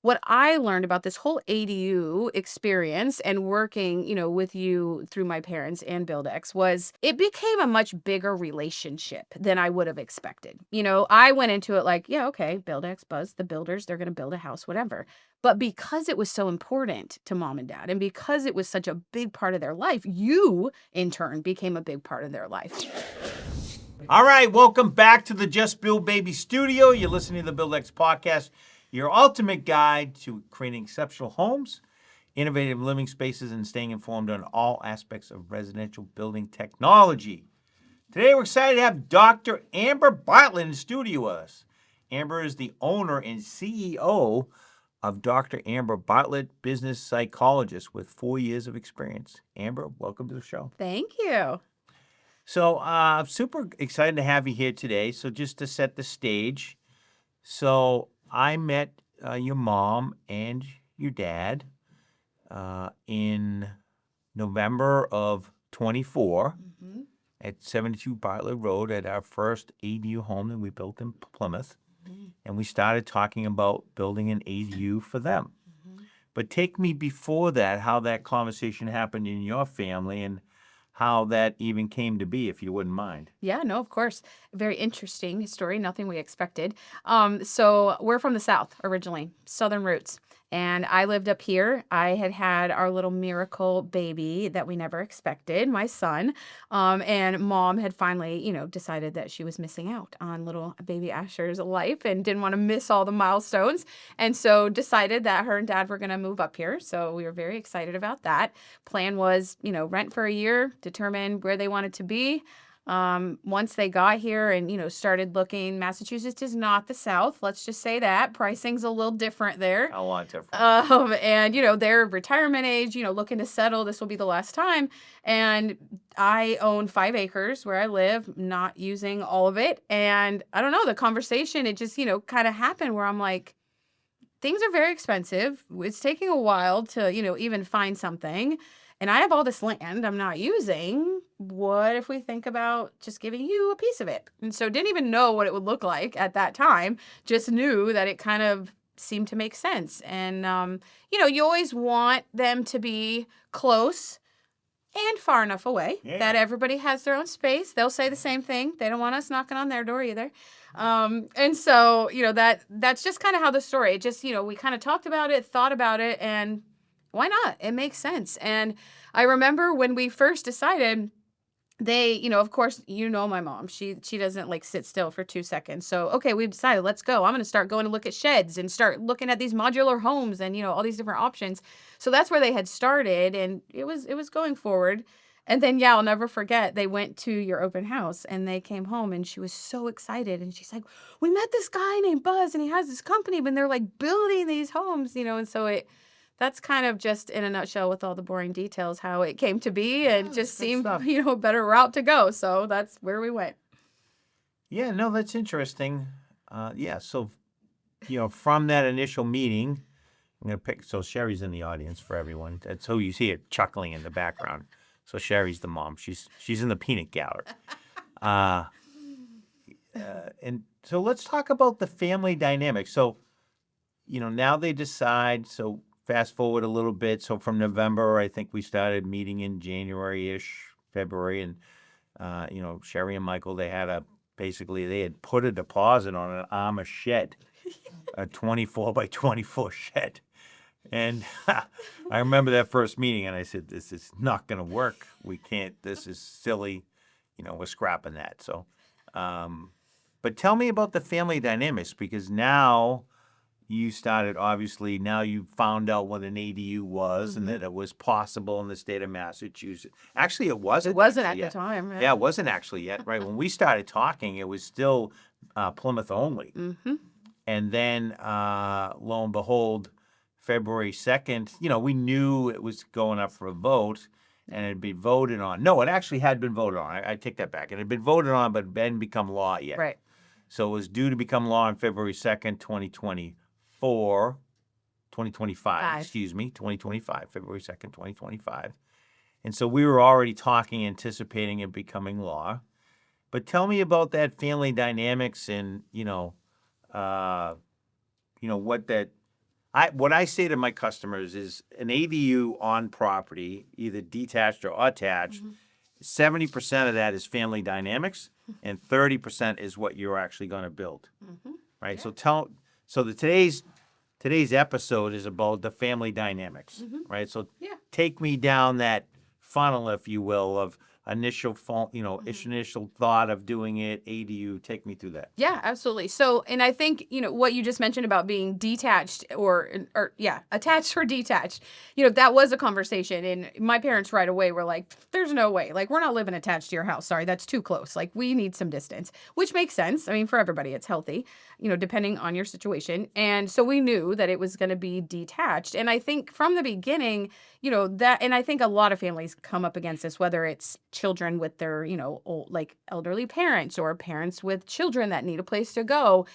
what I learned about this whole ADU experience and working, with you through my parents and BuildX was it became a much bigger relationship than I would have expected. I went into it like, yeah, okay, BuildX, Buz, the builders, they're going to build a house, whatever. But because it was so important to mom and dad, and because it was such a big part of their life, you, in turn, became a big part of their life. All right, welcome back to the Just Build Baby studio. You're listening to the BuildX Podcast, your ultimate guide to creating exceptional homes, innovative living spaces, and staying informed on all aspects of residential building technology. Today, we're excited to have Dr. Amber Bartlett in the studio with us. Amber is the owner and CEO of Dr. Amber Bartlett, business psychologist with 4 years of experience. Amber, welcome to the show. Thank you. So I'm super excited to have you here today. So just to set the stage, so I met your mom and your dad in November of 24 at 72 Bartlett Road at our first ADU home that we built in Plymouth. And we started talking about building an ADU for them. But take me before that, how that conversation happened in your family and how that even came to be, if you wouldn't mind. Yeah, no, of course. Very interesting story. Nothing we expected. So we're from the South originally, Southern roots. And I lived up here. I had our little miracle baby that we never expected, my son. And mom had finally, decided that she was missing out on little baby Asher's life and didn't want to miss all the milestones. And so decided that her and dad were going to move up here. So we were very excited about that. Plan was, rent for a year, determine where they wanted to be. Once they got here and, started looking, Massachusetts is not the South. Let's just say that. Pricing's a little different there. A lot different. And, their retirement age, looking to settle. This will be the last time. And I own 5 acres where I live, not using all of it. And I don't know, the conversation, it just, kind of happened where I'm like, things are very expensive. It's taking a while to, even find something. And I have all this land I'm not using. What if we think about just giving you a piece of it? And so didn't even know what it would look like at that time. Just knew that it kind of seemed to make sense. And, you always want them to be close and far enough away that everybody has their own space. They'll say the same thing. They don't want us knocking on their door either. And so, that's just kind of how the story, just, we kind of talked about it, thought about it, and why not? It makes sense. And I remember when we first decided, they, of course, my mom, she doesn't sit still for 2 seconds. So, okay, we've decided, let's go. I'm going to start going to look at sheds and start looking at these modular homes and, all these different options. So that's where they had started, and it was going forward. And then, I'll never forget, they went to your open house and they came home and she was so excited. And she's like, we met this guy named Buz and he has this company and they're building these homes, and so that's kind of just in a nutshell with all the boring details, how it came to be and just seemed, a better route to go. So that's where we went. Yeah, no, that's interesting. So, from that initial meeting, I'm going to pick, so Sherry's in the audience for everyone. That's who you see it chuckling in the background. So Sherry's the mom. She's in the peanut gallery. And so let's talk about the family dynamic. So, now they decide, so fast forward a little bit. So from November, I think we started meeting in January-ish, February. And, Sherry and Michael, they had put a deposit on an Armour shed, a 24 by 24 shed. And I remember that first meeting and I said, this is not going to work. We can't, this is silly. We're scrapping that. So, but tell me about the family dynamics, because now you started, obviously, now you found out what an ADU was and that it was possible in the state of Massachusetts. Actually, it wasn't. It wasn't at the time. Right? Yeah, it wasn't actually yet, right? When we started talking, it was still Plymouth only. And then, lo and behold, February 2nd, we knew it was going up for a vote and it had been voted on. No, it actually had been voted on. I take that back. It had been voted on, but it hadn't become law yet. Right. So it was due to become law on February 2nd, 2025, February 2nd, 2025. And so we were already talking, anticipating it becoming law. But tell me about that family dynamics and, what that, what I say to my customers is an ADU on property, either detached or attached, 70% of that is family dynamics, and 30% is what you're actually going to build. Right? Yeah. So today's episode is about the family dynamics, right? So Yeah. take me down that funnel, if you will, of initial thought of doing it, ADU. Take me through that. Yeah, absolutely. So, and I think, what you just mentioned about being detached or attached or detached, that was a conversation. And my parents right away were like, there's no way. Like, we're not living attached to your house. Sorry, that's too close. Like, we need some distance, which makes sense. I mean, for everybody, it's healthy, depending on your situation. And so we knew that it was going to be detached. And I think from the beginning, and I think a lot of families come up against this, whether it's children with their, old, like elderly parents or parents with children that need a place to go.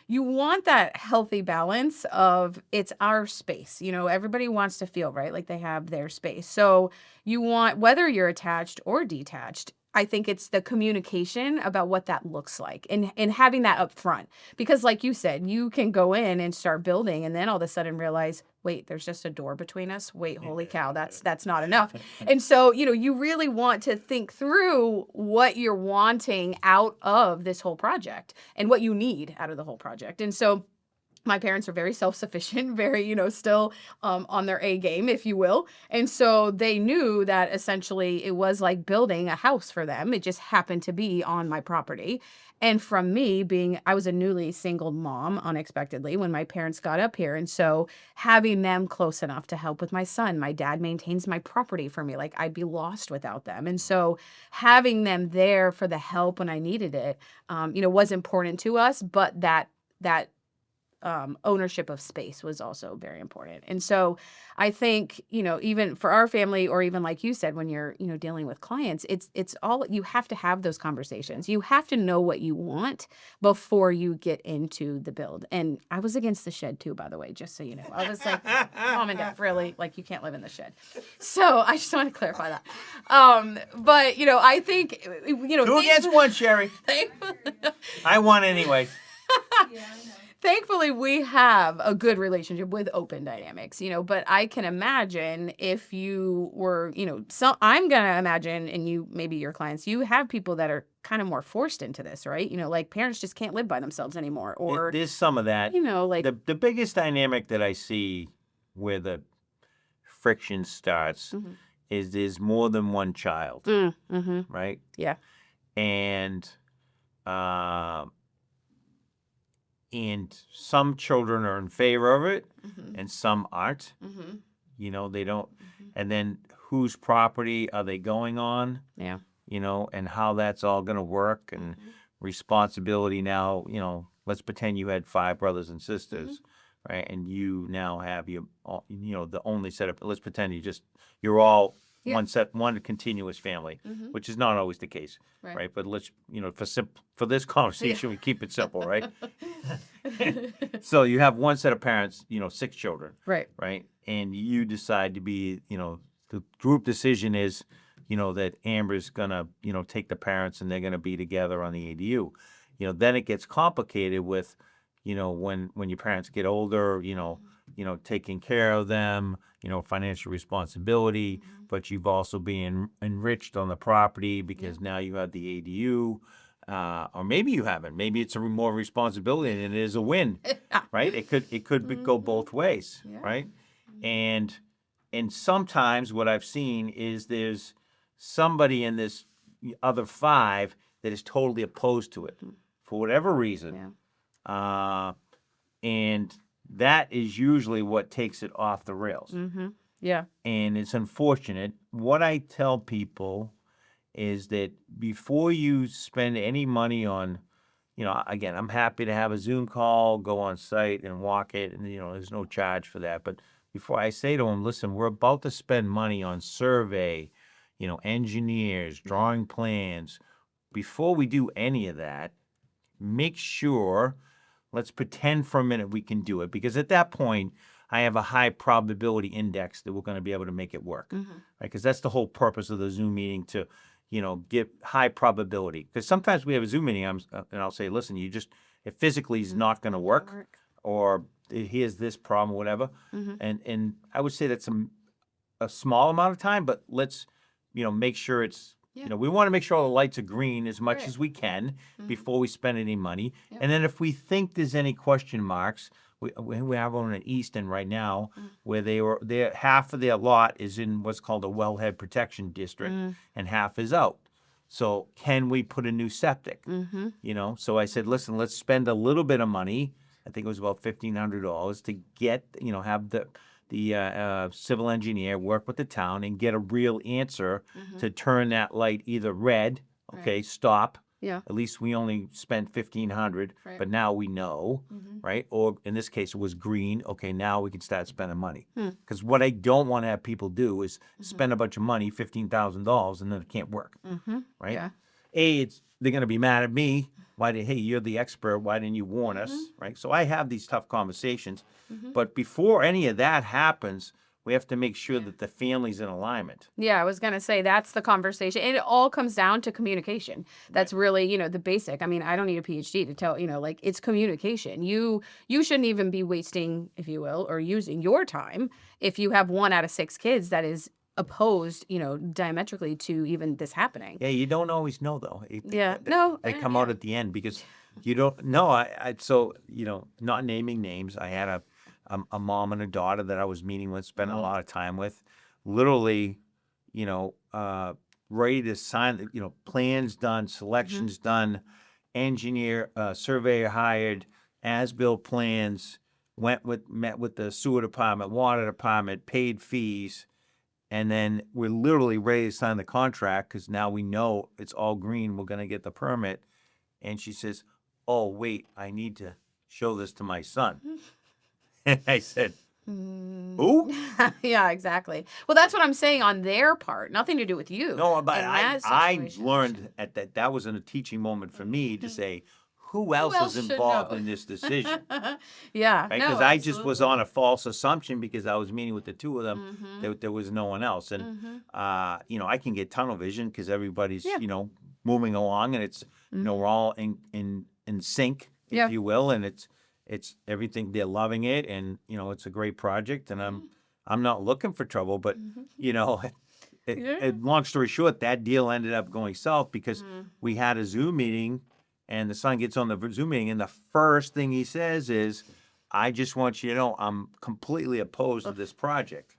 You want that healthy balance of it's our space. Everybody wants to feel right, like they have their space. So you want, whether you're attached or detached, I think it's the communication about what that looks like and having that up front. Because like you said, you can go in and start building and then all of a sudden realize, wait, there's just a door between us. Wait, holy cow, that's not enough. And so, you really want to think through what you're wanting out of this whole project and what you need out of the whole project. And so my parents are very self-sufficient, very, still on their A game, if you will. And so they knew that essentially it was like building a house for them. It just happened to be on my property. And from me I was a newly single mom unexpectedly when my parents got up here. And so having them close enough to help with my son, my dad maintains my property for me. Like I'd be lost without them. And so having them there for the help when I needed it, was important to us, but that ownership of space was also very important. And so I think, even for our family, or even like you said, when you're, dealing with clients, it's all, you have to have those conversations. You have to know what you want before you get into the build. And I was against the shed too, by the way, just so you know. I was like, mom and dad, really? Like, you can't live in the shed. So I just want to clarify that. But, I think, Two against one, Sherry. I won anyway. Yeah, I know. Thankfully, we have a good relationship with open dynamics, but I can imagine if you were, I'm going to imagine, and maybe your clients, you have people that are kind of more forced into this, right? Like parents just can't live by themselves anymore, or there's some of that. Like the biggest dynamic that I see where the friction starts is there's more than one child, right? Yeah. And some children are in favor of it, and some aren't. They don't. And then whose property are they going on? Yeah. And how that's all going to work, and responsibility now. Let's pretend you had 5 brothers and sisters, right? And you now have the only set of. Let's pretend you're all one continuous family, which is not always the case, right? But let's for this conversation, we keep it simple, right? So you have one set of parents, 6 children, right? And you decide to be, the group decision is, that Amber's gonna, take the parents and they're gonna be together on the ADU. Then it gets complicated with, when your parents get older, taking care of them, financial responsibility, but you've also been enriched on the property because now you have the ADU, or maybe you haven't. Maybe it's a more responsibility and it is a win, right? It could go both ways, right? And sometimes what I've seen is there's somebody in this other 5 that is totally opposed to it for whatever reason, and that is usually what takes it off the rails. Yeah. And it's unfortunate. What I tell people is that before you spend any money on, again, I'm happy to have a Zoom call, go on site and walk it, and, there's no charge for that. But before I say to them, listen, we're about to spend money on survey, engineers, drawing plans. Before we do any of that, make sure, let's pretend for a minute we can do it. Because at that point, I have a high probability index that we're going to be able to make it work, right? Because that's the whole purpose of the Zoom meeting, to, get high probability. Because sometimes we have a Zoom meeting and I'll say, listen, it physically is not going to work, or here's this problem, whatever. Mm-hmm. And I would say that's a small amount of time, but let's, make sure it's, Yeah. we want to make sure all the lights are green as much Right. as we can Mhm. before we spend any money. Yep. And then if we think there's any question marks, we have one in Easton right now where half of their lot is in what's called a wellhead protection district and half is out. So can we put a new septic? Mm-hmm. So I said, listen, let's spend a little bit of money. I think it was about $1,500 to get, have the civil engineer work with the town and get a real answer to turn that light either red, okay, stop. Yeah. At least we only spent $1,500, Right. but now we know, right? Or in this case, it was green. Okay, now we can start spending money. Because what I don't want to have people do is spend a bunch of money, $15,000, and then it can't work, right? Yeah. They're going to be mad at me. Hey, you're the expert. Why didn't you warn us, right? So I have these tough conversations. But before any of that happens, we have to make sure that the family's in alignment. Yeah, I was going to say that's the conversation. And it all comes down to communication. That's really, the basic. I mean, I don't need a PhD to tell, it's communication. You shouldn't even be wasting, if you will, or using your time if you have 1 out of 6 kids that is opposed, diametrically to even this happening. Yeah, you don't always know, though. They come out at the end because you don't know. So, not naming names, I had a mom and a daughter that I was meeting with, spent a lot of time with, literally, ready to sign, plans done, selections done, engineer, surveyor hired, as-built plans, met with the sewer department, water department, paid fees, and then we're literally ready to sign the contract because now we know it's all green. We're going to get the permit. And she says, oh, wait, I need to show this to my son. And I said, who? Yeah, exactly. Well, that's what I'm saying on their part. Nothing to do with you. No, but in I that situation. learned that was a teaching moment for me to say, who else else is should involved know? in this decision? Yeah. Right? No, Because I just was absolutely. on a false assumption because I was meeting with the two of them. There was no one else. And, I can get tunnel vision because everybody's, Yeah. moving along and it's, we're all in sync, if Yeah. you will. And it's everything. They're loving it. And, it's a great project. And I'm not looking for trouble, but, long story short, that deal ended up going south because we had a Zoom meeting and the son gets on the Zoom meeting and the first thing he says is, I just want you to know I'm completely opposed to this project.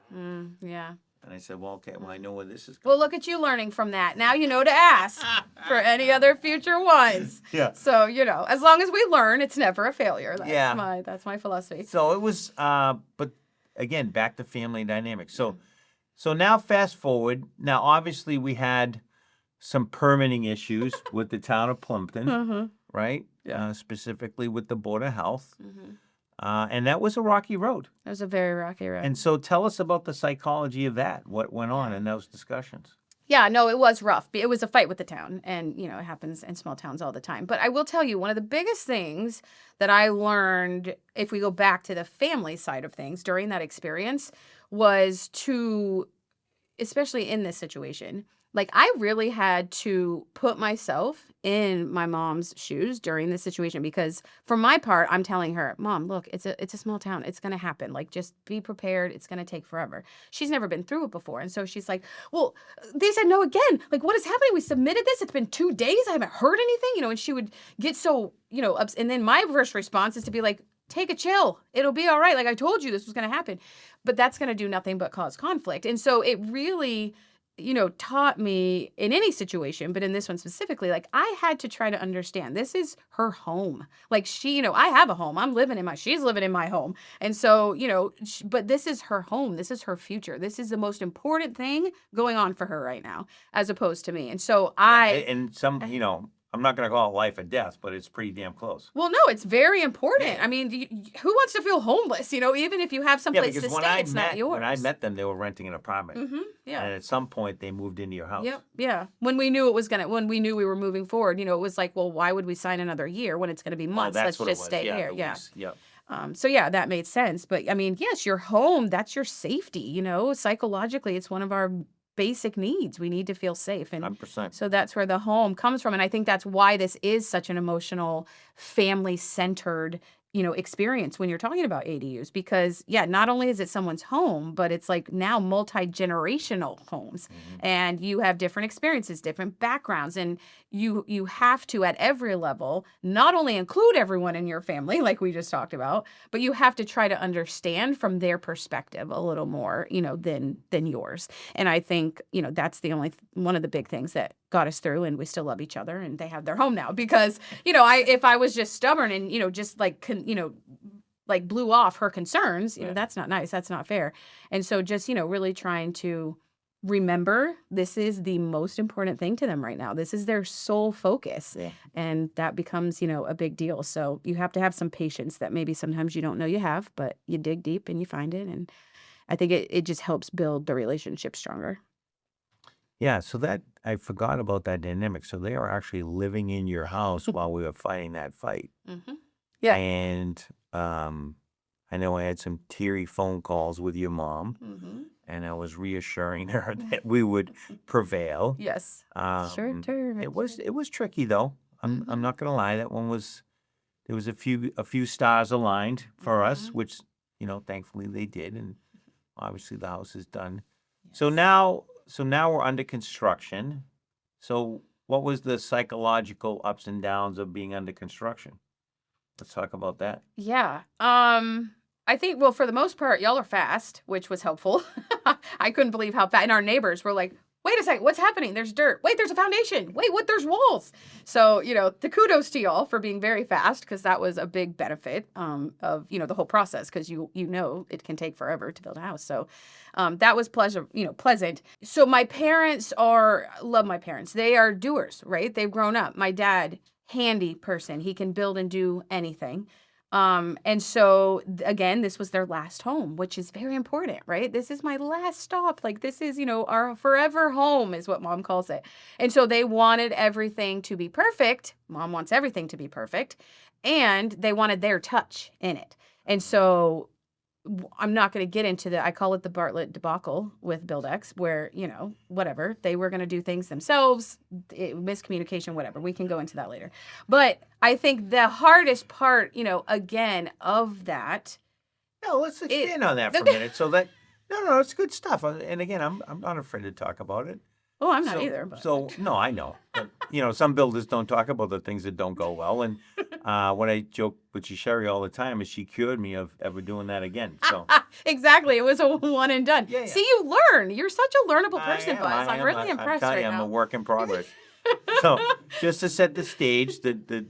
Yeah. And I said, well, okay, well, I know where this is going. Well, look at you learning from that. Now you know to ask for any other future ones. Yeah. So, as long as we learn, it's never a failure. Yeah. That's my philosophy. So it was, but again, back to family dynamics. So now fast forward. Now, obviously, we had some permitting issues with the town of Plimpton, right? Yeah. Specifically with the Board of Health. And that was a rocky road. It was a very rocky road. And so tell us about the psychology of that. What went on in those discussions? Yeah, no, it was rough. It was a fight with the town, and it happens in small towns all the time. But I will tell you, one of the biggest things that I learned, if we go back to the family side of things during that experience, was to, especially in this situation, like I really had to put myself in my mom's shoes during this situation because for my part, I'm telling her, Mom, look, it's a small town. It's going to happen. Like, just be prepared. It's going to take forever. She's never been through it before. And so she's like, well, they said no again. Like, what is happening? We submitted this. It's been 2 days. I haven't heard anything, and she would get so, and then my first response is to be like, take a chill. It'll be all right. Like, I told you this was going to happen, but that's going to do nothing but cause conflict. And so it really, taught me in any situation, but in this one specifically, like I had to try to understand this is her home. Like she, I have a home. She's living in my home. And so, but this is her home. This is her future. This is the most important thing going on for her right now, as opposed to me. And so I'm not going to call it life or death, but it's pretty damn close. Well, no, it's very important. Yeah. I mean, who wants to feel homeless? Even if you have some place to stay, it's not yours. When I met them, they were renting an apartment. Yeah. And at some point, they moved into your house. Yep. Yeah. When we knew we were moving forward, it was like, well, why would we sign another year when it's going to be months? Let's just stay here. Yeah. Yep. So yeah, that made sense. But I mean, yes, your home, that's your safety. Psychologically, it's one of our basic needs. We need to feel safe. And 100%. so that's where the home comes from. And I think that's why this is such an emotional, family-centered experience when you're talking about ADUs because, yeah, not only is it someone's home, but it's like now multi-generational homes and you have different experiences, different backgrounds, and you have to at every level not only include everyone in your family like we just talked about, but you have to try to understand from their perspective a little more, than yours. And I think, that's the only one of the big things that got us through, and we still love each other and they have their home now because, if I was just stubborn and, just like blew off her concerns, that's not nice. That's not fair. And so just, really trying to remember this is the most important thing to them right now. This is their sole focus. Yeah. And that becomes, a big deal. So you have to have some patience that maybe sometimes you don't know you have, but you dig deep and you find it. And I think it just helps build the relationship stronger. Yeah, so that I forgot about that dynamic. So they are actually living in your house while we were fighting that fight. Mm-hmm. Yeah. And I know I had some teary phone calls with your mom, Mm-hmm. and I was reassuring her that we would prevail. Yes. Sure. Sure. It was tricky though. I'm not gonna lie. There was a few stars aligned for us, which thankfully they did, and obviously the house is done. So now we're under construction. So what was the psychological ups and downs of being under construction? Let's talk about that. Yeah. I think, well, for the most part, y'all are fast, which was helpful. I couldn't believe how fast. And our neighbors were like, wait a second, what's happening? There's dirt. Wait, there's a foundation. Wait, what? There's walls. So, the kudos to y'all for being very fast because that was a big benefit of, the whole process because it can take forever to build a house. So that was pleasant. So my parents love my parents. They are doers, right? They've grown up. My dad, handy person. He can build and do anything. And so again, this was their last home, which is very important, right? This is my last stop. Like this is, our forever home is what mom calls it. And so they wanted everything to be perfect. Mom wants everything to be perfect. And they wanted their touch in it. And so I'm not going to get into I call it the Bartlett debacle with BuildX, where, whatever, they were going to do things themselves, miscommunication, whatever. We can go into that later. But I think the hardest part, again, of that. No, let's expand on that for a minute. So that, no, it's good stuff. And again, I'm not afraid to talk about it. Oh, I'm not either. But. So, no, I know. But, some builders don't talk about the things that don't go well. And what I joke with Sherry all the time is she cured me of ever doing that again. So exactly. It was a one and done. Yeah. See, you learn. You're such a learnable person, Buzz. I'm really impressed right now. I'm a work in progress. So just to set the stage, the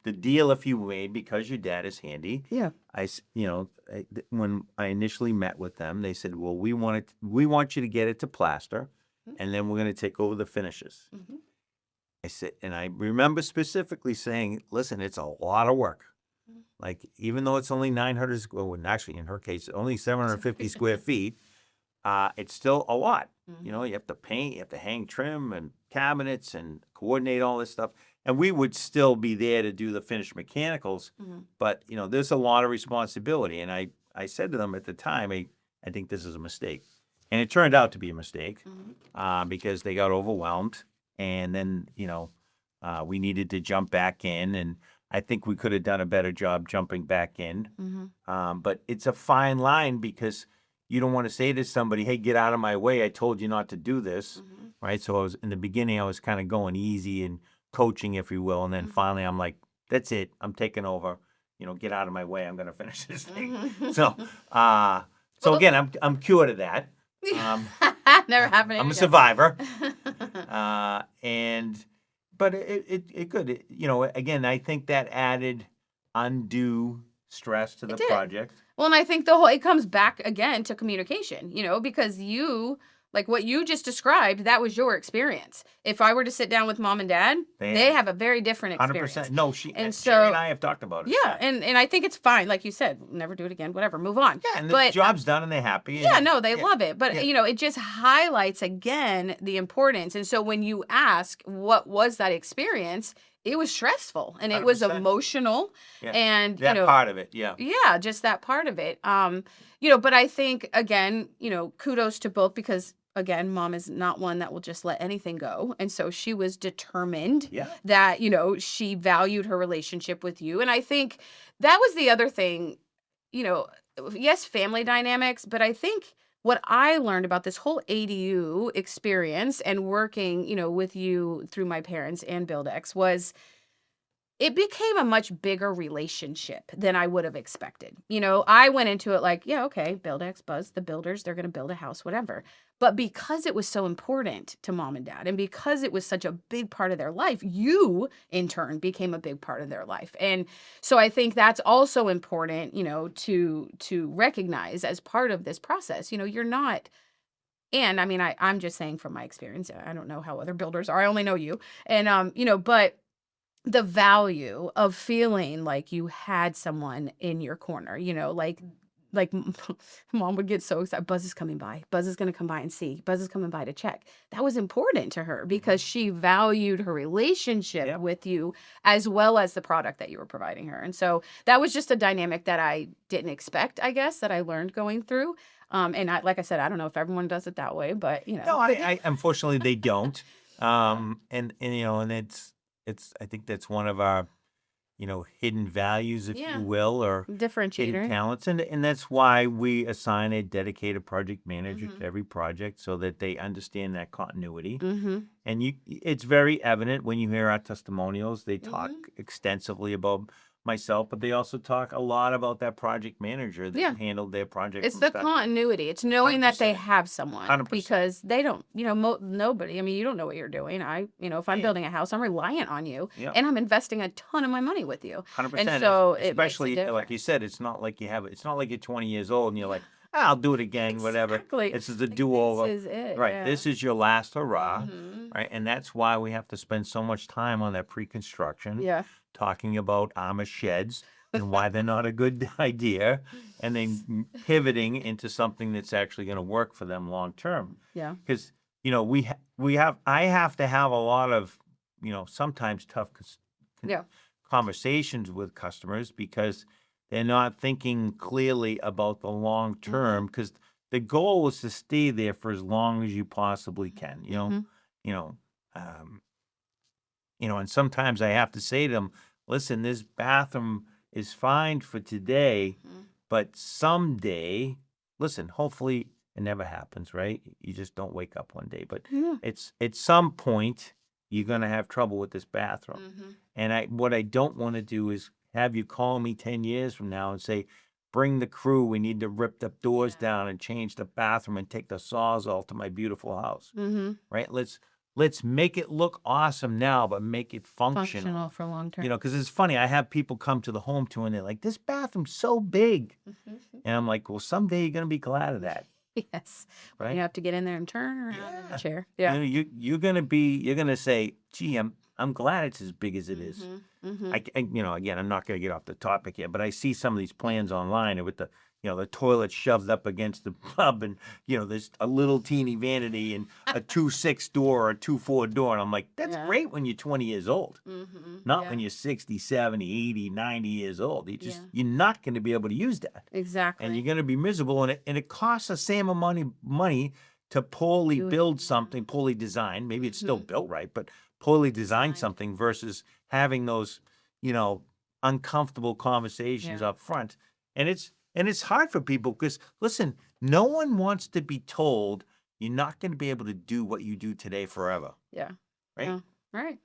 deal, if you made, because your dad is handy. Yeah. When I initially met with them, they said, well, we want you to get it to plaster. And then we're going to take over the finishes. Mm-hmm. I said, and I remember specifically saying, listen, it's a lot of work. Mm-hmm. Like, even though it's only 900, well, actually, in her case, only 750 square feet, it's still a lot. Mm-hmm. You have to paint, you have to hang trim and cabinets and coordinate all this stuff. And we would still be there to do the finished mechanicals. Mm-hmm. But, there's a lot of responsibility. And I said to them at the time, I think this is a mistake. And it turned out to be a mistake because they got overwhelmed. And then, we needed to jump back in. And I think we could have done a better job jumping back in. Mm-hmm. But it's a fine line because you don't want to say to somebody, hey, get out of my way. I told you not to do this. Mm-hmm. Right. So in the beginning, I was kind of going easy and coaching, if you will. And then finally, I'm like, that's it. I'm taking over. Get out of my way. I'm going to finish this thing. Mm-hmm. So again, I'm cured of that. Never happened. I'm a survivor. But it could, again, I think that added undue stress to the project. Well, and I think it comes back again to communication, because like what you just described, that was your experience. If I were to sit down with mom and dad, they have a very different experience. 100%. No, Sherry and I have talked about it. Yeah, and I think it's fine. Like you said, never do it again, whatever, move on. Yeah, and the job's done and they're happy. They love it. But, it just highlights, again, the importance. And so when you ask, what was that experience? It was stressful and it 100%. Was emotional. Yeah. And, that part of it, yeah. Yeah, just that part of it. But I think, again, kudos to both because, again, mom is not one that will just let anything go. And so she was determined that, she valued her relationship with you. And I think that was the other thing, you know, yes, family dynamics, but I think what I learned about this whole ADU experience and working, with you through my parents and BuildX was it became a much bigger relationship than I would have expected. I went into it like, yeah, okay, BuildX, Buzz, the builders, they're going to build a house, whatever. But because it was so important to mom and dad, and because it was such a big part of their life, you in turn became a big part of their life. And so I think that's also important, to recognize as part of this process. You're not. And I mean, I'm just saying from my experience, I don't know how other builders are. I only know you. And but the value of feeling like you had someone in your corner, like mom would get so excited. Buzz is coming by. Buzz is going to come by and see. Buzz is coming by to check. That was important to her because she valued her relationship Yep. with you as well as the product that you were providing her. And so that was just a dynamic that I didn't expect, I guess, that I learned going through. And like I said, I don't know if everyone does it that way, but No, I unfortunately they don't. And I think that's one of our, hidden values, if yeah, you will, or hidden differentiator. talents. And that's why we assign a dedicated project manager Mm-hmm. to every project so that they understand that continuity. Mm-hmm. And it's very evident when you hear our testimonials. They talk Mm-hmm. extensively about myself, but they also talk a lot about that project manager that Yeah. handled their project It's from the start to continuity. It's knowing that they 100%. have someone 100%. because they don't, nobody. I mean, you don't know what you're doing. If I'm Yeah. building a house, I'm reliant on you Yeah. and I'm investing a ton of my money with you. And 100%. so it makes a Especially like you difference. said, it's not like you're 20 years old and you're like, I'll do it again, whatever. Exactly. This is a Like, this do-over. is it. Right. Yeah. This is your last hurrah. Hmm. Right. And that's why we have to spend so much time on that pre-construction, Yeah. talking about armor sheds and why they're not a good idea, and then pivoting into something that's actually going to work for them long term. Yeah. Because, I have to have a lot of, sometimes tough Yeah. conversations with customers because they're not thinking clearly about the long term, because the goal is to stay there for as long as you possibly can, Hmm. you know, um, and sometimes I have to say to them, listen, this bathroom is fine for today, but someday, listen, hopefully it never happens, right? You just don't wake up one day, but Yeah. it's at some point you're going to have trouble with this bathroom. Hmm. And what I don't want to do is have you call me 10 years from now and say, bring the crew. We need to rip the doors Yeah. down and change the bathroom and take the Sawzall to my beautiful house. Hmm. Right? Let's make it look awesome now, but make it functional. Functional for long term. Because it's funny. I have people come to the home tour and they're like, this bathroom's so big. And I'm like, well, someday you're going to be glad of that. Yes. When Right? you have to get in there and turn around in Yeah. the chair. Yeah. You're gonna say, gee, I'm glad it's as big as it is. Hmm. Again, I'm not gonna get off the topic here, but I see some of these plans online with the toilet shoved up against the tub, and there's a little teeny vanity and a 2.6 door or a 2.4 door, and I'm like, that's Yeah. great when you're 20 years old, not Yeah. when you're 60, 70, 80, 90 years old. Yeah. You're not gonna be able to use that. Exactly. And you're going to be miserable, and it costs the same amount of money to poorly Do it, build yeah. something, poorly designed. Maybe it's still built right, but poorly designed Designed. something versus having those, uncomfortable conversations Yeah. up front. And it's hard for people because listen, no one wants to be told you're not going to be able to do what you do today forever, Yeah. right? Yeah. Right.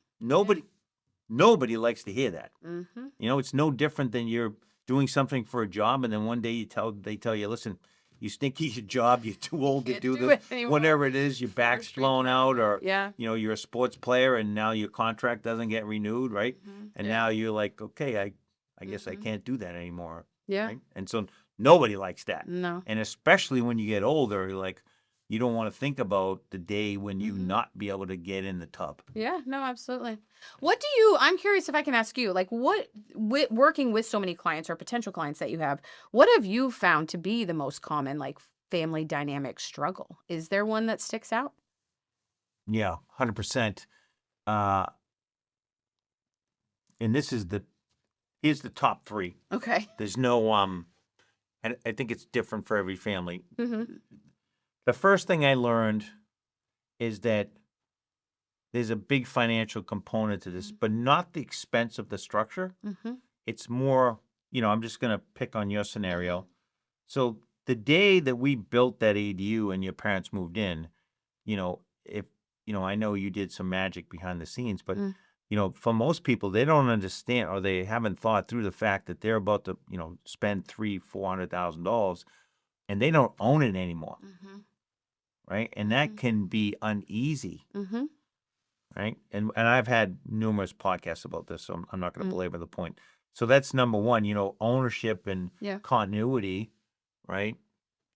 Nobody likes to hear that. Mm-hmm. It's no different than you're doing something for a job, and then one day they tell you, listen, you stink at your job, you're too old to Can't do do it the anymore. whatever it is, your back's Forced blown out, or Yeah. you're a sports player and now your contract doesn't get renewed, right? And Yeah. now you're like, okay, I guess I Mhm. can't do that anymore, Yeah. right? And so nobody likes that. No. And especially when you get older, you're like, you don't want to think about the day when you not be able to get in the tub. Yeah. No, absolutely. I'm curious if I can ask you, like, working with so many clients or potential clients that you have, what have you found to be the most common, like, family dynamic struggle? Is there one that sticks out? Yeah, 100%. Uh, and here's the top three. Okay. There's no and I think it's different for every family. Mm-hmm. The first thing I learned is that there's a big financial component to this, but not the expense of the structure. Mm-hmm. It's more I'm just going to pick on your scenario. So the day that we built that ADU and your parents moved in, if, I know you did some magic behind the scenes, but, Mm. For most people, they don't understand or they haven't thought through the fact that they're about to, spend $300,000-$400,000 and they don't own it anymore. Mm-hmm. Right. And that can be uneasy. Mm-hmm. Right. And I've had numerous podcasts about this, so I'm not going to belabor the point. So that's number one, ownership and continuity. Right.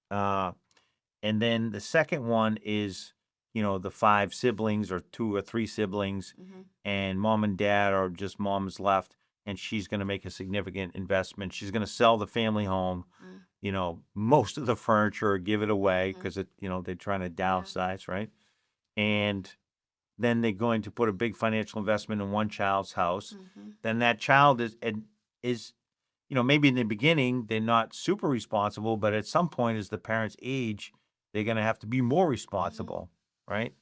And then the second one is, the 5 siblings or 2 or 3 siblings, and mom and dad are just mom's left, and she's going to make a significant investment. She's going to sell the family home, most of the furniture, give it away because they're trying to downsize, right? And then they're going to put a big financial investment in one child's house. Then that child is maybe in the beginning they're not super responsible, but at some point as the parents age, they're going to have to be more responsible, right?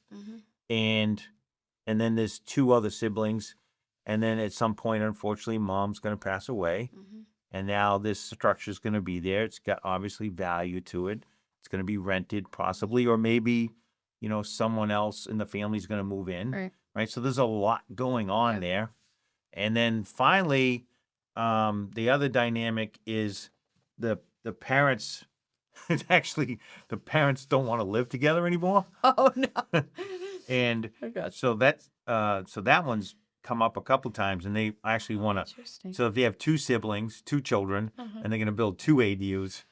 And then there's 2 other siblings, and then at some point, unfortunately, mom's going to pass away, and now this structure is going to be there. It's got obviously value to it. It's going to be rented possibly, or maybe someone else in the family is going to move in, right? So there's a lot going on there. And then finally, the other dynamic is the parents. Actually, the parents don't want to live together anymore. Oh no. And so that one's come up a couple times, and they actually want to. Interesting. So if they have 2 siblings, 2 children, and they're going to build 2 ADUs.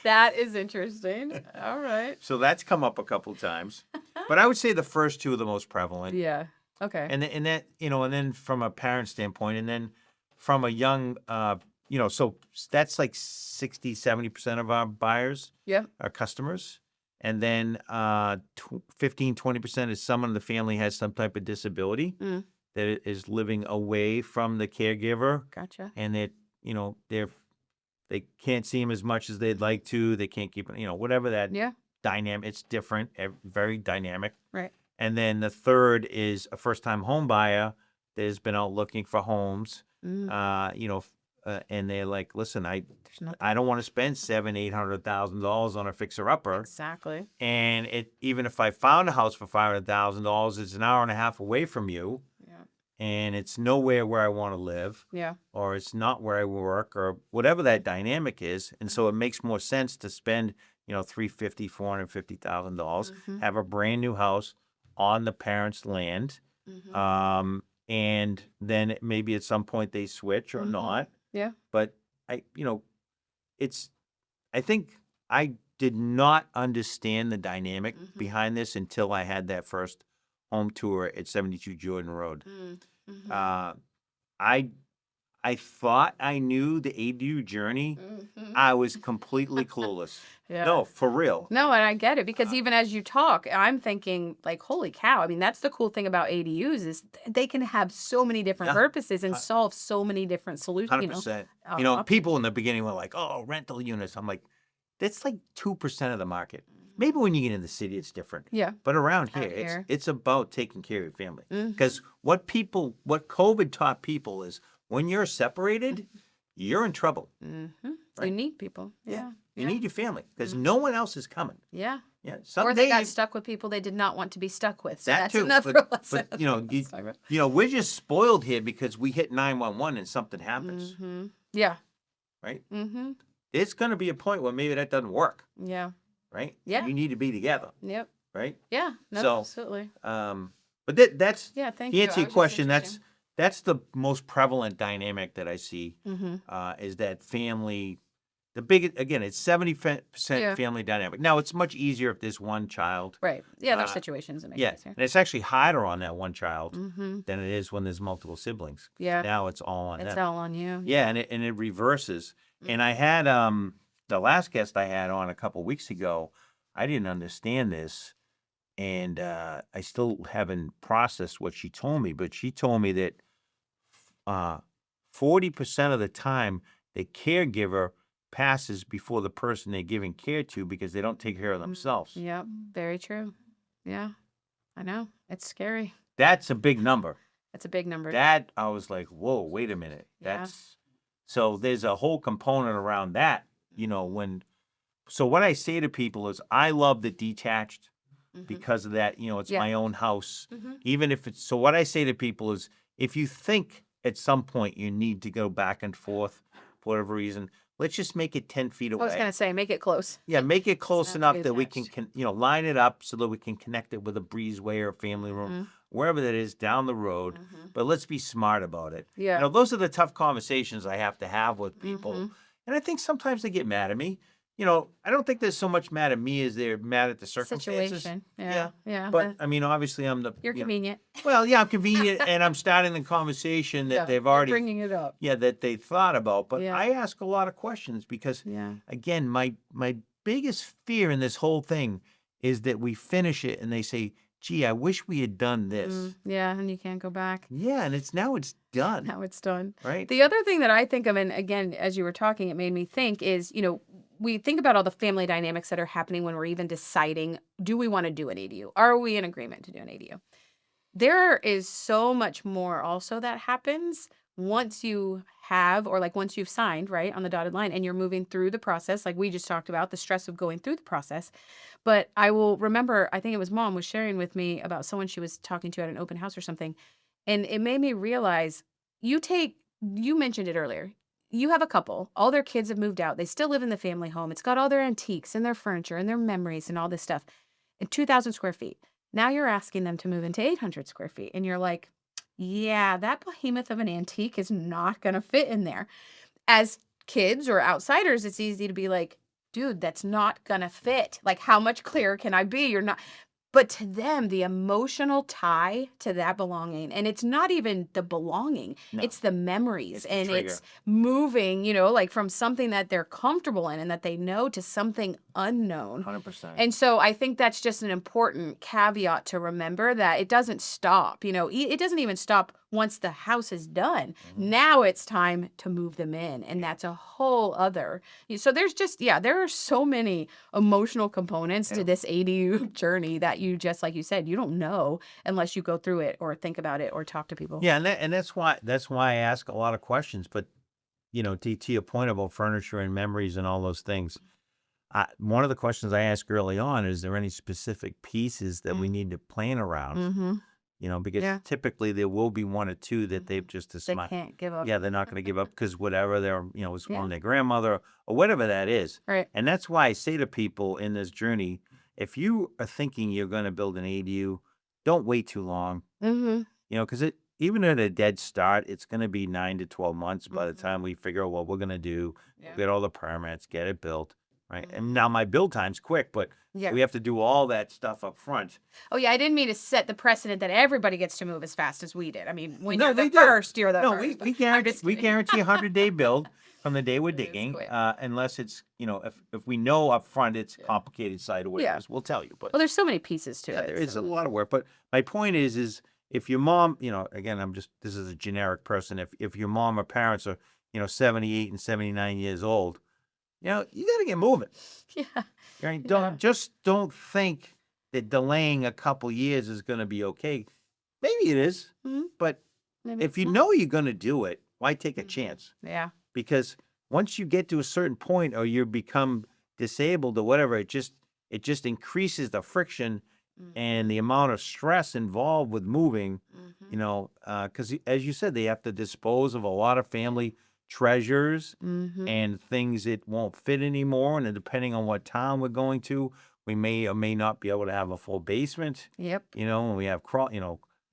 That is interesting. All right. So that's come up a couple times, but I would say the first 2 are the most prevalent. Yeah. Okay. And that and then from a parent standpoint, and then from a young, so that's like 60-70% of our buyers, our customers. And then 15-20% is someone in the family has some type of disability that is living away from the caregiver. Gotcha. And that, they can't see him as much as they'd like to. They can't keep, whatever that dynamic. It's different, very dynamic. Right. And then the third is a first-time home buyer that has been out looking for homes. And they're like, listen, I don't want to spend $700,000-$800,000 on a fixer-upper. Exactly. And even if I found a house for $500,000, it's an hour and a half away from you. Yeah. And it's nowhere where I want to live. Yeah. Or it's not where I work, or whatever that dynamic is. And so it makes more sense to spend, $350,000, $450,000, have a brand new house on the parents' land. And then maybe at some point they switch or not. Yeah. But I think I did not understand the dynamic behind this until I had that first home tour at 72 Jordan Road. I thought I knew the ADU journey. I was completely clueless. Yeah. No, for real. No, and I get it because even as you talk, I'm thinking like, holy cow. I mean, that's the cool thing about ADUs is they can have so many different purposes and solve so many different solutions. 100%. People in the beginning were like, oh, rental units. I'm like, that's like 2% of the market. Maybe when you get in the city, it's different. Yeah. But around here, it's about taking care of your family. Because what COVID taught people is when you're separated, you're in trouble. Right? You need people. Yeah. You need your family because no one else is coming. Yeah. Yeah. Or they got stuck with people they did not want to be stuck with. So that's too. Another lesson. But we're just spoiled here because we hit 911 and something happens. Yeah. Right? It's going to be a point where maybe that doesn't work. Yeah. Right? Yeah. You need to be together. Yep. Right? Yeah. No, absolutely. But that's thank to you. answer your question, that's the most prevalent dynamic that I see is that family. The big again, it's 70% family dynamic. Now it's much easier if there's one child. Right. Yeah, there's situations that make sense. And it's actually harder on that one child than it is when there's multiple siblings. Yeah. Now it's all on them. It's all on you. Yeah, and it reverses. And I had the last guest I had on a couple weeks ago. I didn't understand this, and I still haven't processed what she told me. But she told me that 40% of the time the caregiver passes before the person they're giving care to because they don't take care of themselves. Yep, very true. Yeah, I know. It's scary. That's a big number. It's a big number. That I was like, whoa, wait a minute. Yeah. That's So there's a whole component around that, so what I say to people is I love the detached Mhm. because of that, it's Yeah. my own house. Mhm. Even if it's, so what I say to people is if you think at some point you need to go back and forth for whatever reason, let's just make it 10 feet I was away. gonna say, make it close. Yeah, make it close have to be enough that we can, attached. line it up so that we can connect it with a breezeway or a family room, Mhm. wherever that is down the road. Mhm. But let's be smart about it. Yeah. Those are the tough conversations I have to have with people. Mhm. And I think sometimes they get mad at me. I don't think there's so much mad at me as they're mad at the circumstances. Situation. Yeah. Yeah. But I mean, obviously I'm You're convenient. well, yeah, I'm convenient and I'm starting the conversation that Yeah, they've you're already, bringing it up. that they thought about. But Yeah. I ask a lot of questions because Yeah. again, my biggest fear in this whole thing is that we finish it and they say, gee, I wish we had done this. Yeah, and you can't go back. Yeah, and it's done. Now it's done. Right? The other thing that I think of, and again, as you were talking, it made me think is, we think about all the family dynamics that are happening when we're even deciding, do we want to do an ADU? Are we in agreement to do an ADU? There is so much more also that happens once you have, or like once you've signed, right, on the dotted line and you're moving through the process, like we just talked about, the stress of going through the process. But I will remember, I think it was mom was sharing with me about someone she was talking to at an open house or something. And it made me realize you mentioned it earlier. You have a couple, all their kids have moved out. They still live in the family home. It's got all their antiques and their furniture and their memories and all this stuff. And 2,000 square feet. Now you're asking them to move into 800 square feet. And you're like, yeah, that behemoth of an antique is not going to fit in there. As kids or outsiders, it's easy to be like, dude, that's not going to fit. Like, how much clearer can I be? You're not. But to them, the emotional tie to that belonging, and it's not even the belonging, No. it's the memories, It's the and trigger. it's moving, like from something that they're comfortable in and that they know to something unknown. 100%. And so I think that's just an important caveat to remember, that it doesn't stop. It doesn't even stop once the house is done. Now it's time to move them in. And that's a whole other. So there's just, there are so many emotional components to this ADU journey that you just, like you said, you don't know unless you go through it or think about it or talk to people. Yeah, and that's why I ask a lot of questions. But to your point about furniture and memories and all those things, one of the questions I ask early on is there any specific pieces that we need to plan around? Mm-hmm. Because typically there will be one or two that they've just They decided. can't give up. Yeah, they're not going to give up because whatever it's from their grandmother or whatever that is. Right. And that's why I say to people in this journey, if you are thinking you're going to build an ADU, don't wait too long. Mm-hmm. Because even at a dead start, it's going to be 9 to 12 months by the time we figure out what we're going to do, get all the permits, get it built, right? And now my build time's quick, but we have to do all that stuff up front. Oh, yeah, I didn't mean to set the precedent that everybody gets to move as fast as we did. I mean, when No, you're they the do. first, you're the No, first. we guarantee a 100-day build from the day we're digging, quick. unless it's, if we know up front it's a complicated site or whatever, we'll tell you. But Well, there's so many pieces to it. there is a lot of work. But my point is if your mom, again, this is a generic person. If your mom or parents are, 78 and 79 years old, you got to get moving. Yeah. Right? Don't think that delaying a couple years is going to be okay. Maybe it is, but Maybe if you it's know you're going to do it, why take a chance? Yeah. Because once you get to a certain point or you become disabled or whatever, it just increases the friction and the amount of stress involved with moving, because as you said, they have to dispose of a lot of family treasures and things that won't fit anymore. And then depending on what town we're going to, we may or may not be able to have a full basement. Yep. And we have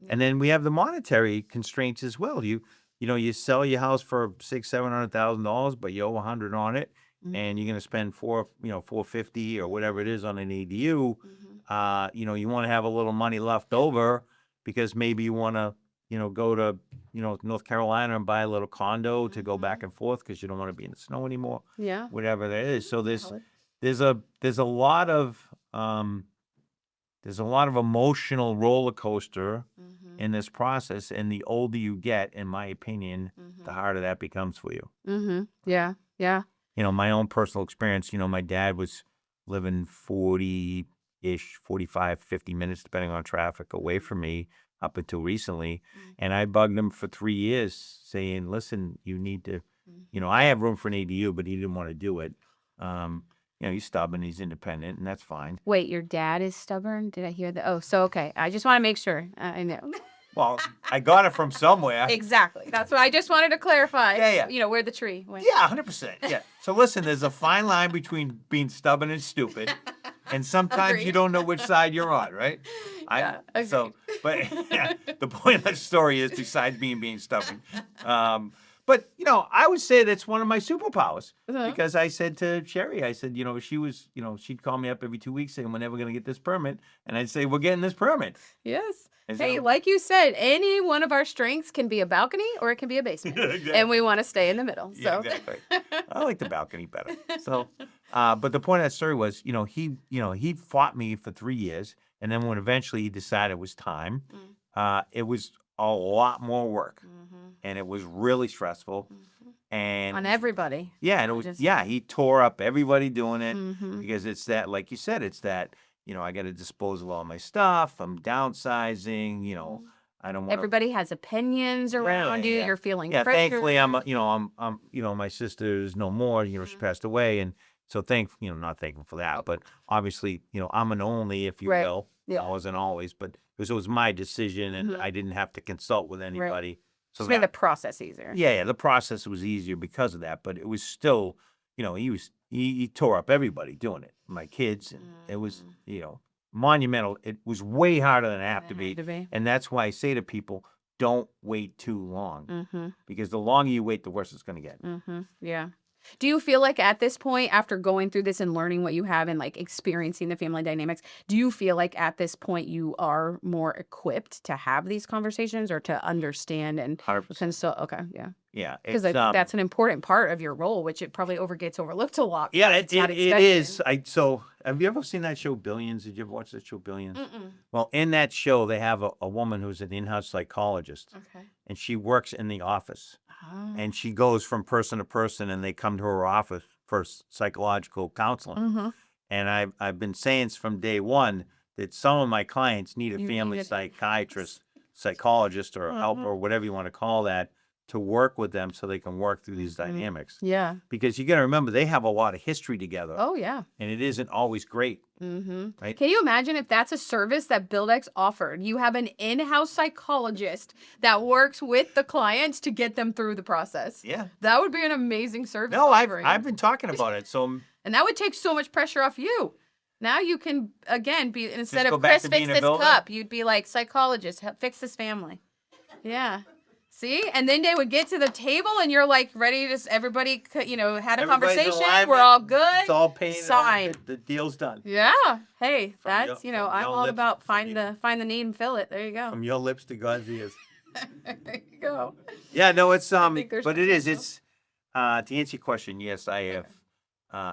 and then we have the monetary constraints as well. You sell your house for $600,000-700,000, but you owe $100 on it, and you're gonna spend $450 or whatever it is on an ADU. You want to have a little money left over because maybe you want to go to North Carolina and buy a little condo to go back and forth because you don't want to be in the snow anymore. Yeah. Whatever that is. So Valid. there's a lot of emotional roller coaster in this process, and the older you get, in my opinion, the harder that becomes for you. Yeah. Yeah. My own personal experience, my dad was living 40-ish, 45, 50 minutes, depending on traffic, away from me up until recently. And I bugged him for 3 years saying, listen, you need to I have room for an ADU, but he didn't want to do it. He's stubborn, he's independent, and that's fine. Wait, your dad is stubborn? Did I hear that? Oh, so okay. I just want to make sure. I know. Well, I got it from somewhere. Exactly. That's what I just wanted to clarify. Yeah. Where the tree went. Yeah, 100%. Yeah. So listen, there's a fine line between being stubborn and stupid, and sometimes Agreed. you don't know which side you're on, right? Agreed. But the point of that story is, besides being stubborn, but I would say that's one of my superpowers, because I said to Sherry, I said, she'd call me up every 2 weeks saying, we're never going to get this permit, and I'd say, we're getting this permit. Yes. And Hey, so- like you said, any one of our strengths can be a balcony or it can be a basement. Exactly. And we want to stay in the middle. Yeah, So exactly. I like the balcony better. So, but the point of that story was, he fought me for 3 years, and then when eventually he decided it was time, it was a lot more work, and it was really stressful, and on everybody. yeah, and it was he tore up everybody doing it, because it's that, like you said, it's that I got to dispose of all my stuff. I'm downsizing. I don't want Everybody has opinions around you. yeah. You're feeling Yeah, pressure. thankfully I'm my sister's no more, she passed away, and so not thankful for that, but obviously, I'm an only, if you Right. will. Yeah. I wasn't always, but it was my decision, and I didn't have to consult with anybody. So Just made the that, process easier. yeah, the process was easier because of that, but it was still, he tore up everybody doing it, my kids, and it was, monumental. It was way harder than it had to be. And that's why I say to people, don't wait too long, because the longer you wait, the worse it's going to get. Yeah. Do you feel like at this point, after going through this and learning what you have and like experiencing the family dynamics, do you feel like at this point you are more equipped to have these conversations or to understand and 100%. so okay, yeah. Yeah, Because that's an important part of your role, which it probably gets overlooked a lot. Yeah, because it's not it expected. is. So have you ever seen that show Billions? Did you ever watch that show Billions? Well, in that show, they have a woman who's an in-house psychologist, Okay. and she works in the office, Oh. and she goes from person to person, and they come to her office for psychological counseling. And I've been saying from day one that some of my clients need a You family need it. psychiatrist, psychologist, or helper, or whatever you want to call that, to work with them so they can work through these dynamics. Yeah. Because you got to remember, they have a lot of history together, Oh, yeah. and it isn't always great. Right? Can you imagine if that's a service that BuildX offered? You have an in-house psychologist that works with the clients to get them through the process. Yeah. That would be an amazing service. No, offering. I've been talking about it. So And that would take so much pressure off you. Now you can, again, be instead go of back Chris, to fix being a this builder? cup, you'd be like, psychologist, fix this family. Yeah. See? And then they would get to the table and you're like ready to, everybody, had a Everybody's in conversation. alignment. We're all good. It's all paid. Sign. The deal's done. Yeah. Hey, that's, from I'm your all lips about to find the need and fill it. There you go. From your lips to God's ears. There you go. Yeah, no, it's think there's but it is. potential. It's to answer your question. Yes, I have.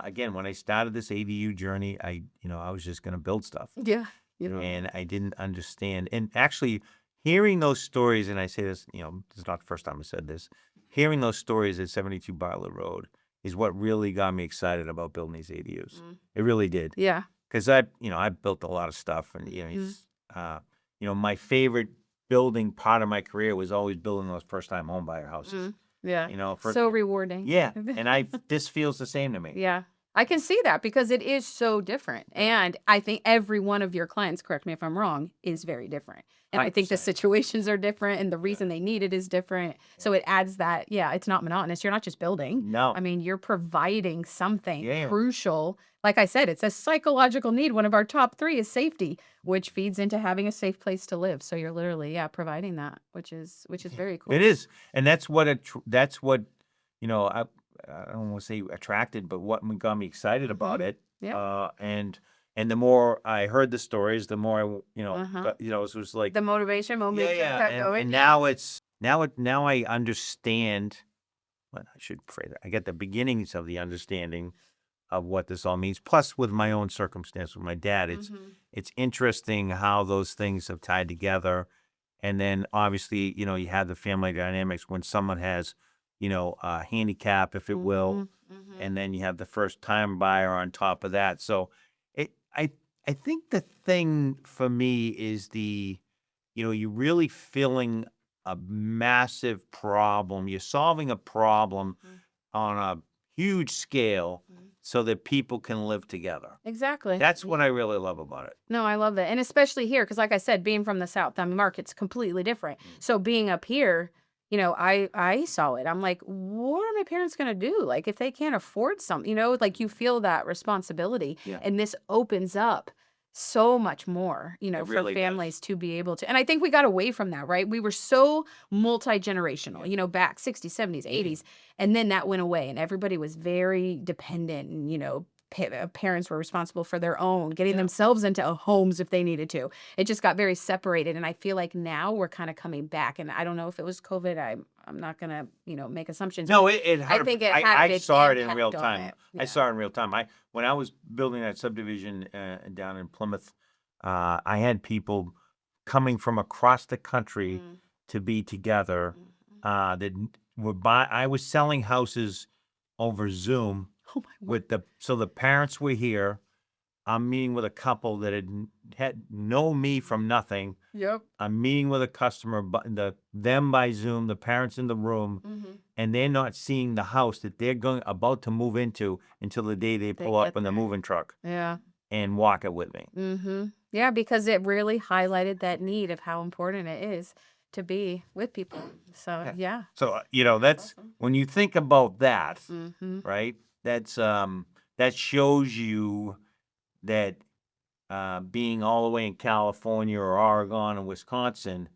Again, when I started this ADU journey, I was just going to build stuff, Yeah. and I didn't understand. And actually, hearing those stories, and I say this, this is not the first time I said this. Hearing those stories at 72 Bartlett Road is what really got me excited about building these ADUs. It really did. Yeah. Because I built a lot of stuff, and my favorite building part of my career was always building those first-time home buyer houses. Yeah. For, So rewarding. yeah, and this feels the same to me. Yeah. I can see that because it is so different. And I think every one of your clients, correct me if I'm wrong, is very different. And I think the 100%. situations are different and the reason they need it is different. So it adds that, it's not monotonous. You're not just building. No. I mean, you're providing something Yeah. crucial. Like I said, it's a psychological need. One of our top 3 is safety, which feeds into having a safe place to live. So you're literally, providing that, which is very cool. It is, and that's what I don't want to say attracted, but what got me excited about it. Yeah. And the more I heard the stories, the more it was like The motivation moment kept going. and now I understand. Well, I should phrase it. I get the beginnings of the understanding of what this all means. Plus, with my own circumstance with my dad, it's interesting how those things have tied together. And then obviously, you have the family dynamics when someone has, a handicap, if it will, and then you have the first time buyer on top of that. So I think the thing for me is you're really filling a massive problem. You're solving a problem on a huge scale so that people can live together. Exactly. That's what I really love about it. No, I love that. And especially here, because like I said, being from the South, I mean, market's completely different. So being up here, I saw it. I'm like, what are my parents going to do? Like, if they can't afford something, like you feel that responsibility. Yeah. And this opens up so much more, It for really does. families to be able to. And I think we got away from that, right? We were so multi-generational, back 60s, 70s, 80s. And then that went away and everybody was very dependent and, parents were responsible for their own, getting themselves into homes if they needed to. It just got very separated. And I feel like now we're kind of coming back. And I don't know if it was COVID. I'm not going to, make assumptions. No, but it I think it had a I big saw it in impact real on time. it. I saw it in real time. When I was building that subdivision down in Plymouth, I had people coming from across the country to be together. That I was selling houses over Zoom Oh my word. so the parents were here. I'm meeting with a couple that had know me from nothing. Yep. I'm meeting with a customer, them by Zoom, the parents in the room, and they're not seeing the house that they're about to move into until the day they pull up get in the there. moving truck Yeah. and walk it with me. Yeah, because it really highlighted that need of how important it is to be with people. So, yeah. So, that's awesome. when you think about that, Mm-hmm. right? That's that shows you that being all the way in California or Oregon or Wisconsin.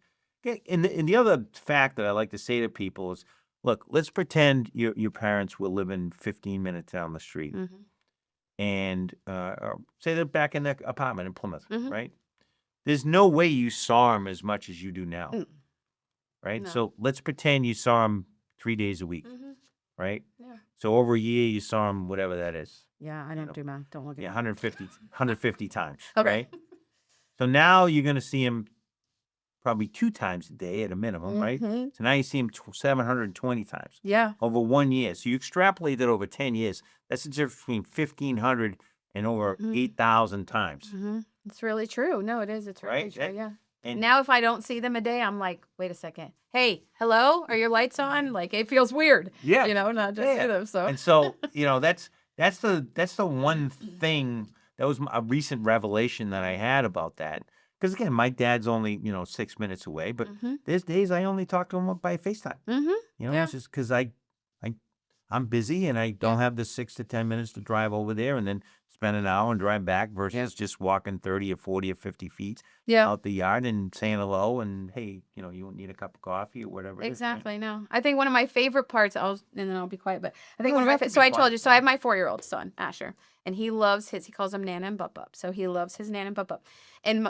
And the other fact that I like to say to people is, look, let's pretend your parents were living 15 minutes down the street, and or say they're back in their apartment in Plymouth, right? There's no way you saw them as much as you do now, right? No. So let's pretend you saw them 3 days a week, right? Yeah. So over a year, you saw them, whatever that is. Yeah, I don't do math. Don't look at Yeah, me. 150 times, Okay. right? So now you're going to see him probably 2 times a day at a minimum, right? So now you see him 720 times Yeah. over 1 year. So you extrapolate that over 10 years. That's the difference between 1,500 and over 8,000 times. It's really true. No, it is. It's really Right? true. Yeah. And Now, if I don't see them a day, I'm like, wait a second. Hey, hello? Are your lights on? Like, it feels weird. yeah, Not just see them. So. And so, that's the one thing that was a recent revelation that I had about that. Because again, my dad's only 6 minutes away, but there's days I only talk to him by FaceTime. Yeah. It's just because I'm busy and I don't have the 6 to 10 minutes to drive over there and then spend an hour and drive back versus just walking 30 or 40 or 50 feet Yeah. out the yard and saying hello and hey, you need a cup of coffee or whatever. Exactly. No, I think one of my favorite parts. And then I'll be quiet. But I think No, one of you my have to so be I told quiet. you. So I have my 4-year-old son Asher, and he loves his. He calls him Nana and Bup Bup. So he loves his Nana and Bup Bup. And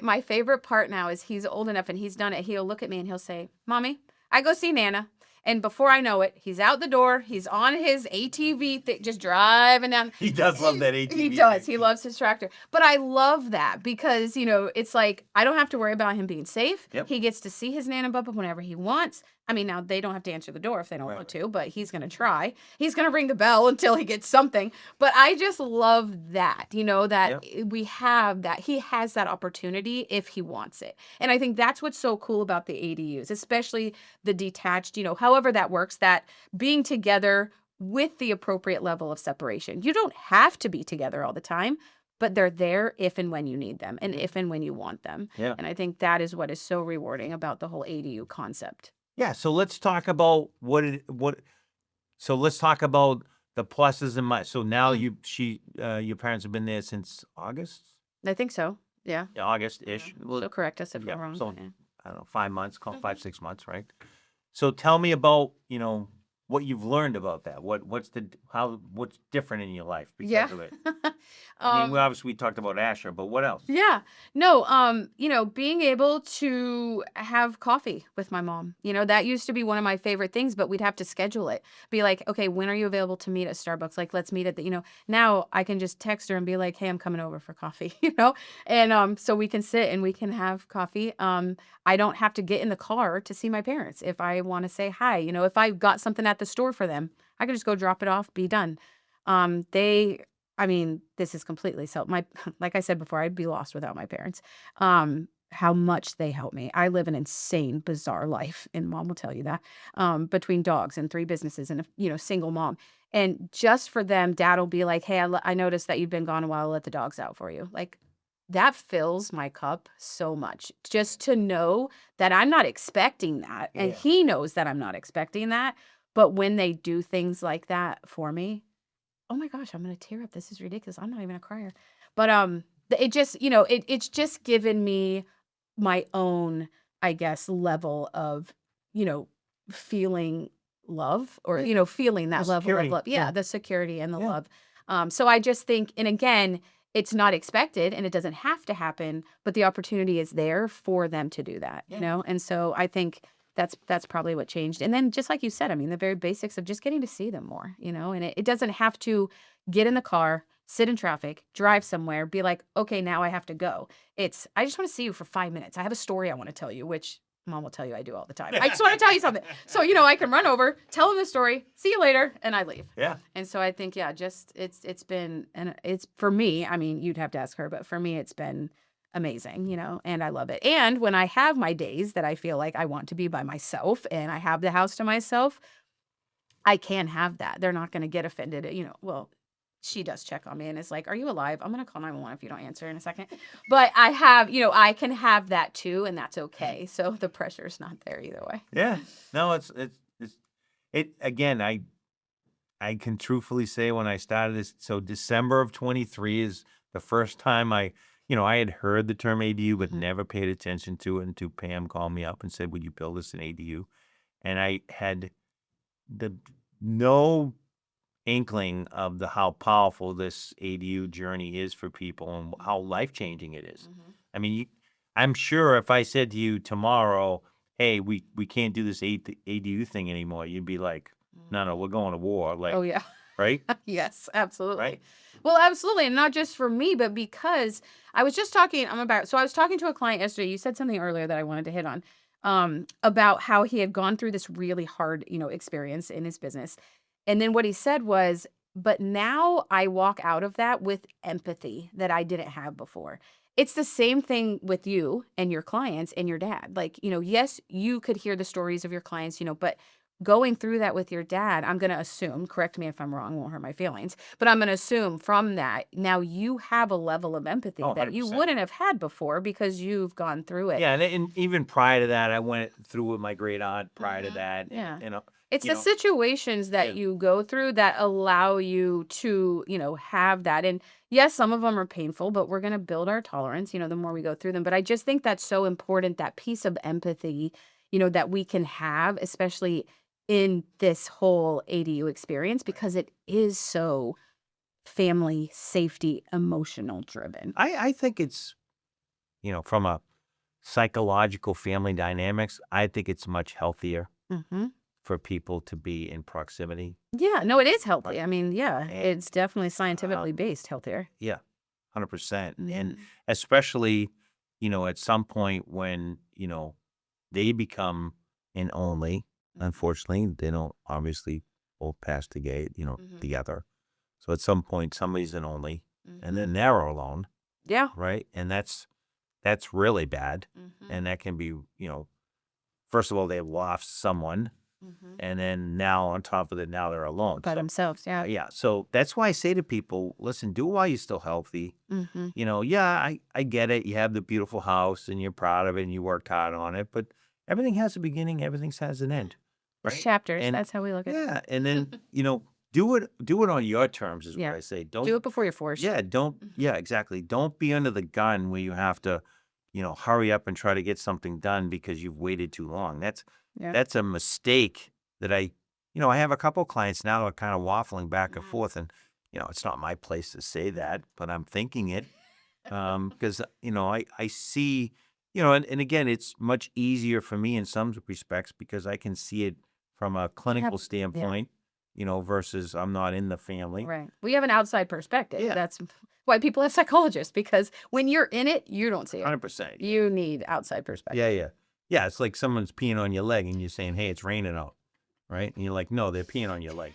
my favorite part now is he's old enough and he's done it. He'll look at me and he'll say, "Mommy, I go see Nana." And before I know it, he's out the door. He's on his ATV, just driving down. He does love that ATV. He does. He loves his tractor. But I love that because, it's like I don't have to worry about him being safe. Yep. He gets to see his Nana and Bubba whenever he wants. I mean, now they don't have to answer the door if they don't want to, but he's going to try. He's going to ring the bell until he gets something. But I just love that, that we have that. He has that opportunity if he wants it. And I think that's what's so cool about the ADUs, especially the detached, however that works, that being together with the appropriate level of separation. You don't have to be together all the time, but they're there if and when you need them and if and when you want them. Yeah. And I think that is what is so rewarding about the whole ADU concept. Yeah, so let's talk about so let's talk about the pluses and minuses. So now your parents have been there since August? I think so. Yeah. Yeah, August-ish. Yeah. So correct us if yeah, I'm wrong. so Yeah. I don't know, 5 months, 5, 6 months, right? So tell me about, what you've learned about that. What's different in your life because of it? I mean, we talked about Asher, but what else? Yeah. No, being able to have coffee with my mom, that used to be one of my favorite things, but we'd have to schedule it. Be like, okay, when are you available to meet at Starbucks? Like, let's meet at now I can just text her and be like, hey, I'm coming over for coffee, and so we can sit and we can have coffee. I don't have to get in the car to see my parents. If I want to say hi, if I've got something at the store for them, I can just go drop it off, be done. I mean, this is completely like I said before, I'd be lost without my parents. how much they help me. I live an insane, bizarre life, and mom will tell you that, between dogs and 3 businesses and a single mom. And just for them, dad will be like, "Hey, I noticed that you've been gone a while. I'll let the dogs out for you." Like, that fills my cup so much just to know that I'm not expecting that, and Yeah. he knows that I'm not expecting that, but when they do things like that for me, oh my gosh, I'm gonna tear up. This is ridiculous. I'm not even a crier. But, it just, it's just given me my own, I guess, level of, you know, feeling love or, Yeah. feeling The that level of security. love. Yeah, Yeah. the security and the Yeah. love. So I just think, and again, it's not expected and it doesn't have to happen, but the opportunity is there for them to do that, Yeah. And so I think that's probably what changed. And then just like you said, I mean, the very basics of just getting to see them more, and it doesn't have to get in the car, sit in traffic, drive somewhere, be like, okay, now I have to go. I just want to see you for 5 minutes. I have a story I want to tell you, which mom will tell you I do all the time. I just want to tell you something. So, I can run over, tell them the story, see you later, and I leave. Yeah. And so I think, yeah, just it's been, and it's for me, I mean, you'd have to ask her, but for me, it's been amazing, and I love it. And when I have my days that I feel like I want to be by myself and I have the house to myself, I can have that. They're not going to get offended, well, she does check on me and is like, "Are you alive? I'm going to call 911 if you don't answer in a second." But I have, I can have that too, and that's okay. So the pressure's not there either way. Yeah. No, it again, I can truthfully say when I started this, so December of 23 is the first time I had heard the term ADU, but Mhm. never paid attention to it until Pam called me up and said, "Would you build us an ADU?" And I had the no inkling of how powerful this ADU journey is for people and how life-changing it is. Mhm. I mean, I'm sure if I said to you tomorrow, "Hey, we can't do this ADU thing anymore," you'd be like, "No, no, we're going to war." Oh Like, yeah. right? Yes, absolutely. Right? Well, absolutely. And not just for me, but because I was just talking, I was talking to a client yesterday. You said something earlier that I wanted to hit on, about how he had gone through this really hard, experience in his business. And then what he said was, but now I walk out of that with empathy that I didn't have before. It's the same thing with you and your clients and your dad. Like, yes, you could hear the stories of your clients, but going through that with your dad, I'm going to assume, correct me if I'm wrong, won't hurt my feelings, but I'm going to assume from that, now you have a level of empathy Oh, that you 100%. wouldn't have had before because you've gone through it. Yeah, and even prior to that, I went through with my great aunt prior to Mhm. that, Yeah. and It's you the know, situations yeah, that you go through that allow you to, have that. And yes, some of them are painful, but we're going to build our tolerance, the more we go through them. But I just think that's so important, that piece of empathy, that we can have, especially in this whole ADU experience, because it is so family, safety, emotional driven. I think it's from a psychological family dynamics, I think it's much healthier Hmm. for people to be in proximity. Yeah, no, it is Right. healthy. I mean, yeah, And it's definitely uh, scientifically based healthier. yeah, 100%. And Yeah. especially, at some point when, they become an only, unfortunately, they don't obviously both pass the gate, Hmm. together. So at some point, somebody's an only, and Hmm. then they're alone, Yeah. right? And that's really bad. Hmm. And that can be, first of all, they've lost someone, Hmm. and then now on top of it, now they're alone. By So themselves, yeah. yeah, so that's why I say to people, listen, do it while you're still healthy. Mhm. Yeah, I get it. You have the beautiful house and you're proud of it and you worked hard on it, but everything has a beginning, everything has an end, It's right? chapters, And that's how we look at it. yeah, and then, do it on your terms is what Yeah. I say. Do it before you're forced. Yeah, exactly. Don't be under the gun where you have to, hurry up and try to get something done because you've waited too long. Yeah. That's a mistake that I have a couple clients now that are kind of waffling back and Mhm. forth, and it's not my place to say that, but I'm thinking it because I see, and again, it's much easier for me in some respects because I can see it from a You have clinical Yeah, standpoint, versus I'm not in the family. right. We have an outside perspective. Yeah, That's why people have psychologists, because when you're in it, you don't see it. 100%. You need outside Yeah, perspective. yeah, yeah. It's like someone's peeing on your leg, and you're saying, "Hey, it's raining out," right? And you're like, "No, they're peeing on your leg."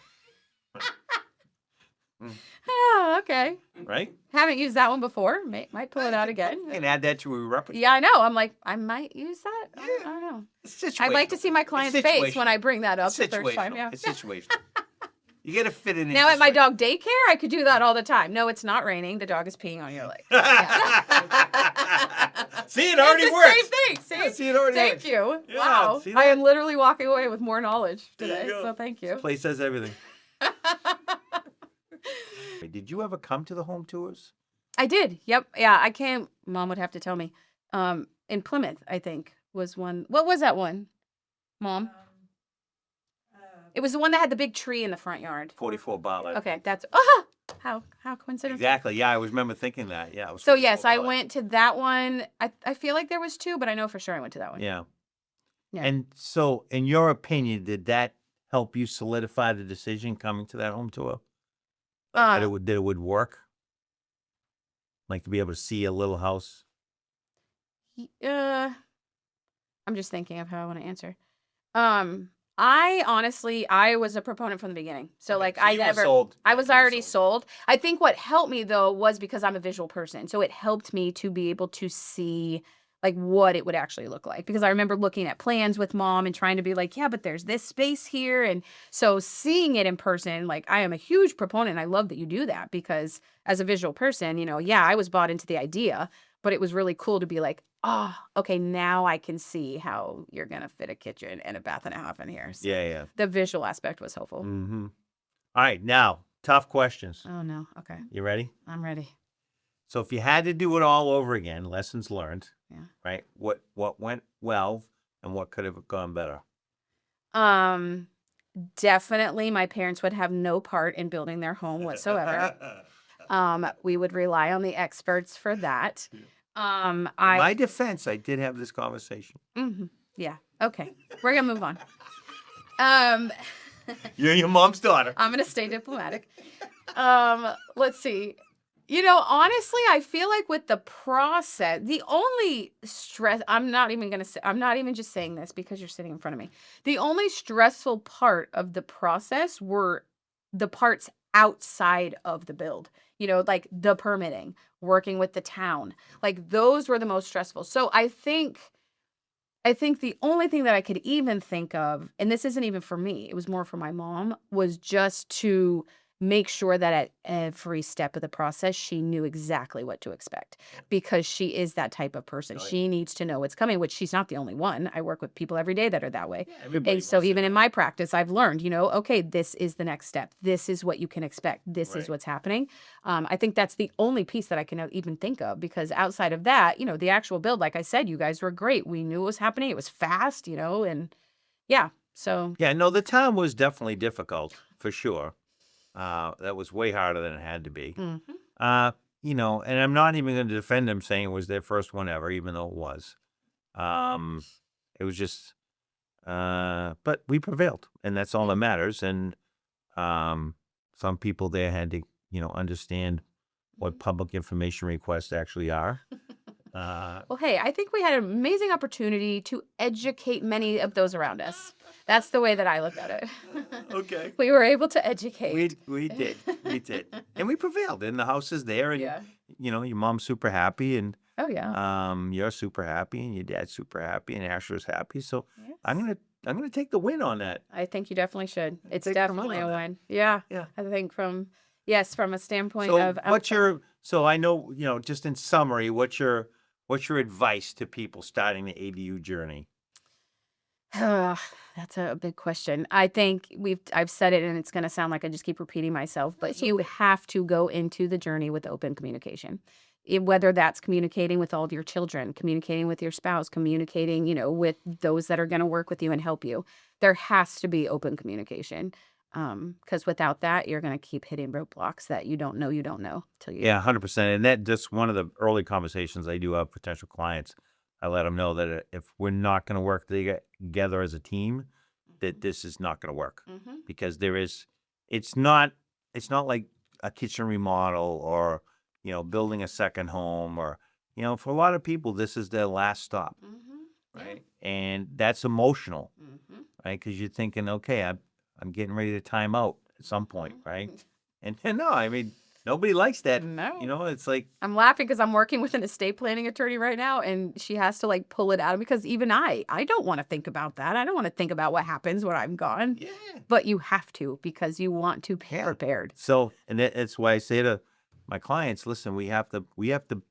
Oh, okay. right? Haven't used that one before. Might pull it out again. You can add that to a repertoire. Yeah, I know. I'm like, I might use that. I don't know. It's I'd like to situational. see my It's client's face when I situational. bring that up It's the first time. situational. Yeah. It's situational. You got to fit it in. Now at just my right. dog daycare, I could do that all the time. No, it's not raining. The dog is peeing on your leg. See, it already It's the works. same thing. See? Yeah, see, it already Thank works. you. Yeah, Wow. see I that? am literally walking away with more knowledge There today. you go. So thank you. This place has everything. Did you ever come to the home tours? I did. Yep. Yeah, I came. Mom would have to tell me. In Plymouth, I think was one. What was that one, Mom? It was the one that had the big tree in the front yard. 44 Bartlett. Okay, that's how coincidental. Exactly. Yeah, I always remember thinking that. Yeah. It was So 44 yes, I Bartlett. went to that one. I feel like there was two, but I know for sure I went to that one. Yeah. Yeah. And so, in your opinion, did that help you solidify the decision coming to that home tour? That it would work? Like to be able to see a little house? I'm just thinking of how I want to answer. I was a proponent from the beginning. So like so I you were never sold. I Yeah, was you were already sold. I think what helped me though was because I'm a visual person. So it helped me to be able to see like what it would actually look like. Because I remember looking at plans with Mom and trying to be like, yeah, but there's this space here. And so seeing it in person, like I am a huge proponent. I love that you do that because as a visual person, yeah, I was bought into the idea, but it was really cool to be like, oh, okay, now I can see how you're going to fit a kitchen and a bath and a half in here. So Yeah. the visual aspect was helpful. Mm-hmm. All right. Now, tough questions. Oh, no. Okay. You ready? I'm ready. So, if you had to do it all over again, lessons learned, Yeah. right? What went well and what could have gone better? Definitely my parents would have no part in building their home whatsoever. We would rely on the experts for that. In my defense, I did have this conversation. Yeah. Okay. We're gonna move on. You're your mom's daughter. I'm gonna stay diplomatic. Let's see. Honestly, I feel like with the process, the only stress, I'm not even just saying this because you're sitting in front of me. The only stressful part of the process were the parts outside of the build, like the permitting, working with the town, like those were the most stressful. So I think the only thing that I could even think of, and this isn't even for me, it was more for my mom, was just to make sure that at every step of the process, she knew exactly what to expect because she is that type of person. Right. She needs to know what's coming, which she's not the only one. I work with people every day that are that way. Yeah, everybody And so wants to even in know. my practice, I've learned, okay, this is the next step. This is what you can expect. This is Right. what's happening. I think that's the only piece that I can even think of because outside of that, the actual build, like I said, you guys were great. We knew what was happening. It was fast, and yeah. So Yeah, no, the time was definitely difficult for sure. That was way harder than it had to be. mhm. And I'm not even going to defend them saying it was their first one ever, even though it was. It was just, but we prevailed, and that's all that matters. And some people there had to, understand what public information requests actually are. Well, hey, I think we had an amazing opportunity to educate many of those around us. That's the way that I look at it. Okay. We were able to educate. We did, and we prevailed. And the house is there, and Yeah. your mom's super happy, and Oh yeah. you're super happy, and your dad's super happy, and Asher's happy. So Yes. I'm gonna take the win on that. I think you definitely should. It's take the win definitely on a that. win. Yeah. Yeah. I think from a standpoint So of so I know, just in summary, what's your advice to people starting the ADU journey? That's a big question. I think I've said it and it's going to sound like I just keep repeating myself, but you have to go into the journey with open communication. Whether that's communicating with all of your children, communicating with your spouse, communicating, with those that are going to work with you and help you. There has to be open communication. Because without that, you're going to keep hitting roadblocks that you don't know till you. Yeah, 100%. And that just one of the early conversations I do have with potential clients. I let them know that if we're not going to work together as a team, that this is not going to work Mm-hmm. because it's not like a kitchen remodel or, building a second home or, for a lot of people, this is their last stop, Mm-hmm. right? And that's emotional, Mm-hmm. right? Because you're thinking, okay, I'm getting ready to time out at some point, right? And no, I mean, nobody likes that. No. You know, it's like, I'm laughing because I'm working with an estate planning attorney right now, and she has to like pull it out because even I don't want to think about that. I don't want to think about what happens when I'm gone. yeah. But you have to because you want to be prepared. So, and that's why I say to my clients, listen, we have to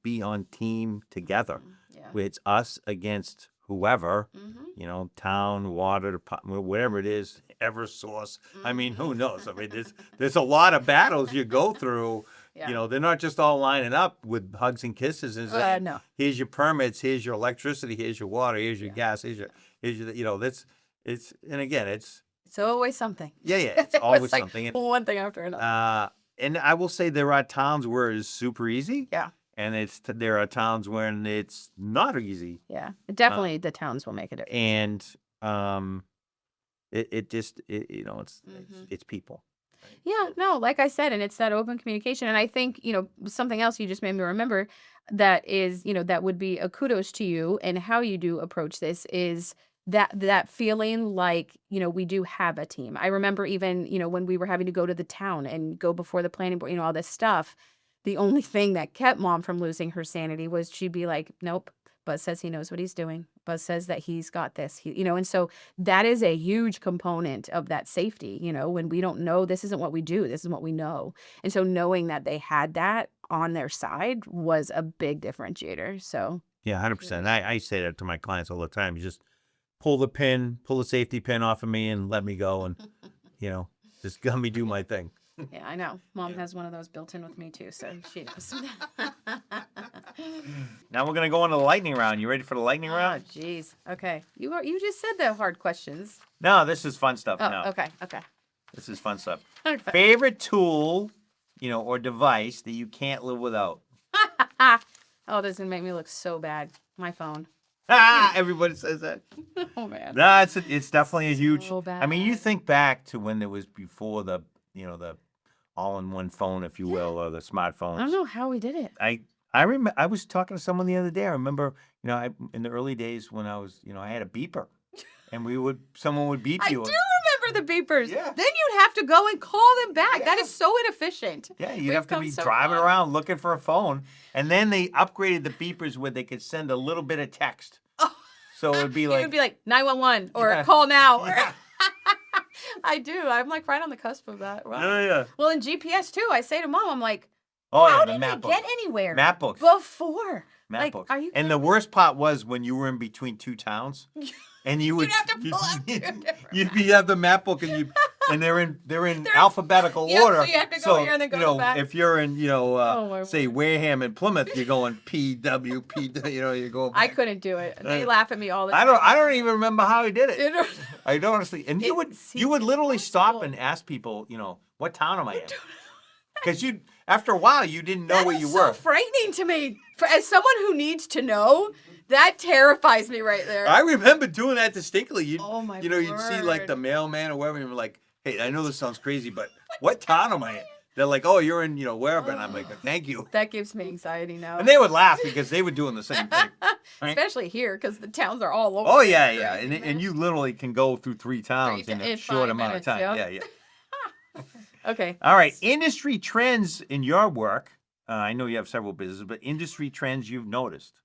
be on team together. Yeah. It's us against whoever, Mm-hmm. you know, town, water, whatever it is, Eversource. I mean, who knows? I mean, there's a lot of battles you go through. Yeah. You know, they're not just all lining up with hugs and kisses. And saying, No. here's your permits, here's your electricity, here's your water, here's your gas, here's your, you know, and again, it's always something. Yeah, it's always like something. one thing after another. And I will say there are towns where it's super easy. Yeah. And there are towns when it's not easy. Yeah. Definitely the towns will make a difference. And you know, it's people. Yeah, no, like I said, and it's that open communication. And I think, you know, something else you just made me remember that is, you know, that would be a kudos to you and how you do approach this is that feeling like, you know, we do have a team. I remember even, you know, when we were having to go to the town and go before the planning board, you know, all this stuff. The only thing that kept mom from losing her sanity was she'd be like, nope, Buz says he knows what he's doing. Buz says that he's got this, you know, and so that is a huge component of that safety, you know, when we don't know, this isn't what we do, this is what we know. And so knowing that they had that on their side was a big differentiator. So yeah, 100%. I say that to my clients all the time. You just pull the safety pin off of me and let me go and, you know, just let me do my thing. Yeah, I know. Mom has one of those built in with me too, so she knows. Now we're gonna go on to the lightning round. You ready for the lightning round? Oh, jeez. Okay. You just said the hard questions. No, this is fun stuff. Oh, no. okay. This is fun stuff. Okay. Favorite tool, you know, or device that you can't live without? Oh, this is gonna make me look so bad. My phone. Everybody says that. Oh man. No, it's definitely a huge. So bad. I mean, you think back to when there was before the, you know, the all-in-one phone, if you will, or the smartphones. I don't know how we did it. I remember I was talking to someone the other day. I remember, you know, in the early days when I was, you know, I had a beeper, and someone would beep I you. do remember the beepers. Yeah. Then you'd have to go and call them back. Yeah. That is so inefficient. Yeah, you'd We've have to come be so driving far. around looking for a phone, and then they upgraded the beepers where they could send a little bit of text. Oh. So it would be It like would be like 911 or Yeah. call now. Yeah. I do. I'm like right on the cusp of that. Wow. Yeah. Well, in GPS too, I say to mom, I'm like, Oh how yeah, did the we map book. get anywhere Map books. before? Map Like, books. are you And the worst part was when you were in between two towns, and you would have to pull out two different you'd have the map book, and they're in alphabetical Yep, order. so you have to go here and then go you know, back. if you're in, you know, my say Wareham and Plymouth, you're going PW, you know, you go. I Back. couldn't do it. They laugh at me all the I time. don't even remember how he did it. It- I don't honestly. And you It would seems literally stop impossible. and ask people, you know, what town am I in? Because after a while you didn't know That where is you so were. frightening to me. As someone who needs to know, that terrifies me right there. I remember doing that distinctly. Oh, my You know, you'd see like word. the mailman or whatever, and you're like, hey, I know this sounds crazy, but what town am I in? They're like, oh, you're in, you know, wherever. And I'm like, thank you. That gives me anxiety now. And they would laugh because they were doing the same thing. Right? Especially here, because the towns are all over. Oh, yeah, It's yeah. crazy, And man. you literally can go through three towns Three in ta- a in short 5 amount of minutes, time. yeah. Yeah. Okay. All right. Industry trends in your work. I know you have several businesses, but industry trends you've noticed.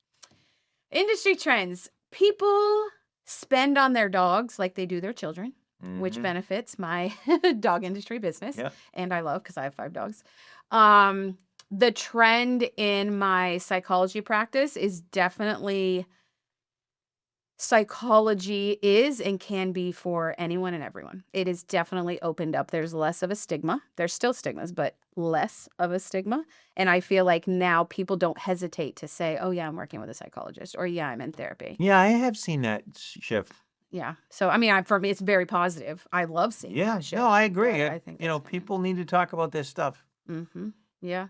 Industry trends. People spend on their dogs like they do their children, which Mhm. benefits my dog industry business. Yeah. And I love because I have 5 dogs. The trend in my psychology practice is definitely psychology is and can be for anyone and everyone. It is definitely opened up. There's less of a stigma. There's still stigmas, but less of a stigma. And I feel like now people don't hesitate to say, oh, yeah, I'm working with a psychologist, or yeah, I'm in therapy. Yeah, I have seen that shift. Yeah. So, I mean, for me, it's very positive. I love seeing Yeah. that shift. No, I agree. I think you know, people need to talk about this stuff. Mm-hmm. Yeah.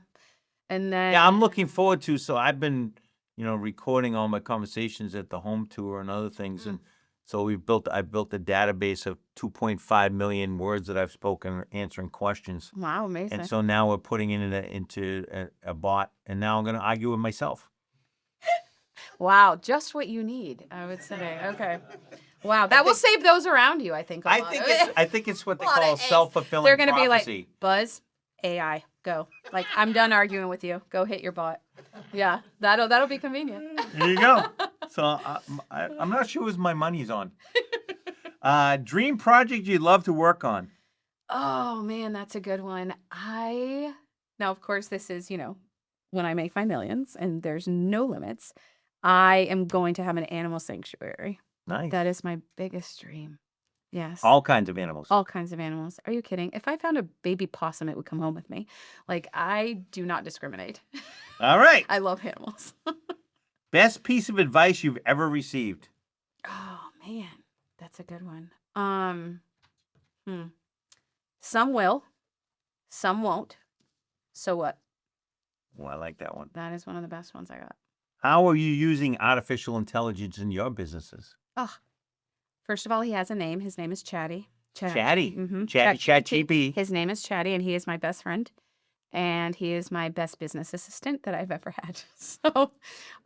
And then. Yeah, I'm looking forward to. So I've been, you know, recording all my conversations at the home tour and other things, and so I've built a database of 2.5 million words that I've spoken answering questions, Wow, amazing. and so now we're putting it into a bot, and now I'm going to argue with myself. Wow, just what you need, I would say. Okay. Wow, that will save those around you, I think. I think it's what they Lot call of angst. self-fulfilling They're going to be prophecy. like, Buz, AI, go. Like, I'm done arguing with you. Go hit your bot. Yeah, that'll be convenient. There you go. So I'm not sure whose my money's on. Dream project you'd love to work on. Oh man, that's a good one. Now, of course, this is, when I make my millions and there's no limits, I am going to have an animal sanctuary. Nice. That is my biggest dream. Yes. All kinds of animals. All kinds of animals. Are you kidding? If I found a baby possum, it would come home with me. Like, I do not discriminate. All right. I love animals. Best piece of advice you've ever received. Oh man, that's a good one. Some will, some won't. So what? Well, I like that one. That is one of the best ones I got. How are you using artificial intelligence in your businesses? Oh, first of all, he has a name. His name is Chatty. Chatty. Mm-hmm. ChatGPT. His name is Chatty, and he is my best friend. And he is my best business assistant that I've ever had. So,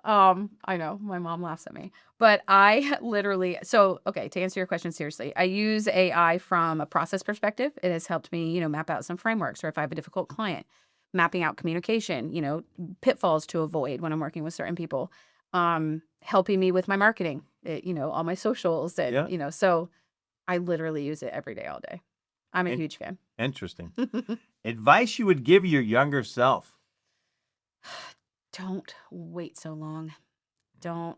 I know my mom laughs at me, but I literally, okay, to answer your question seriously, I use AI from a process perspective. It has helped me, map out some frameworks, or if I have a difficult client, mapping out communication, pitfalls to avoid when I'm working with certain people, helping me with my marketing, all my socials, and, so I literally use it every day, all day. I'm a huge fan. Interesting. Advice you would give your younger self. Don't wait so long. Don't,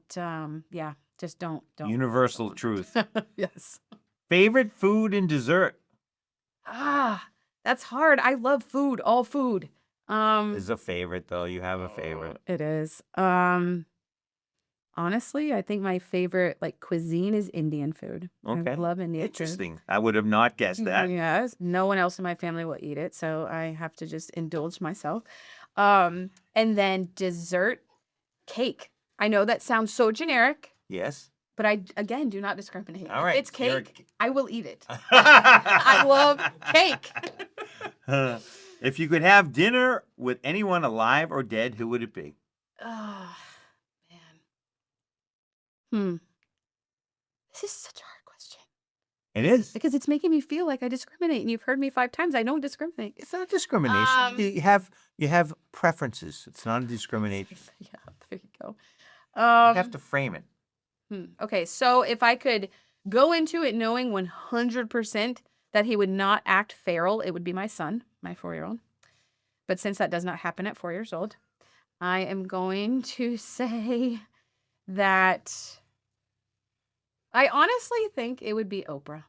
just don't. Universal truth. Yes. Favorite food and dessert. That's hard. I love food, all food. Is a favorite though. You have a favorite. It is. Honestly, I think my favorite cuisine is Indian food. Okay. I love Indian food. Interesting. I would have not guessed that. Yes. No one else in my family will eat it, so I have to just indulge myself. And then dessert, cake. I know that sounds so generic. Yes. But I, again, do not discriminate. All right. If it's cake, I will eat it. I love cake. If you could have dinner with anyone alive or dead, who would it be? Oh, man. This is such a hard question. It is. Because it's making me feel like I discriminate. And you've heard me 5 times. I don't discriminate. It's not discrimination. You have preferences. It's not a discrimination. Yeah, there you go. You have to frame it. Okay, so if I could go into it knowing 100% that he would not act feral, it would be my son, my 4-year-old. But since that does not happen at 4 years old, I am going to say that I honestly think it would be Oprah.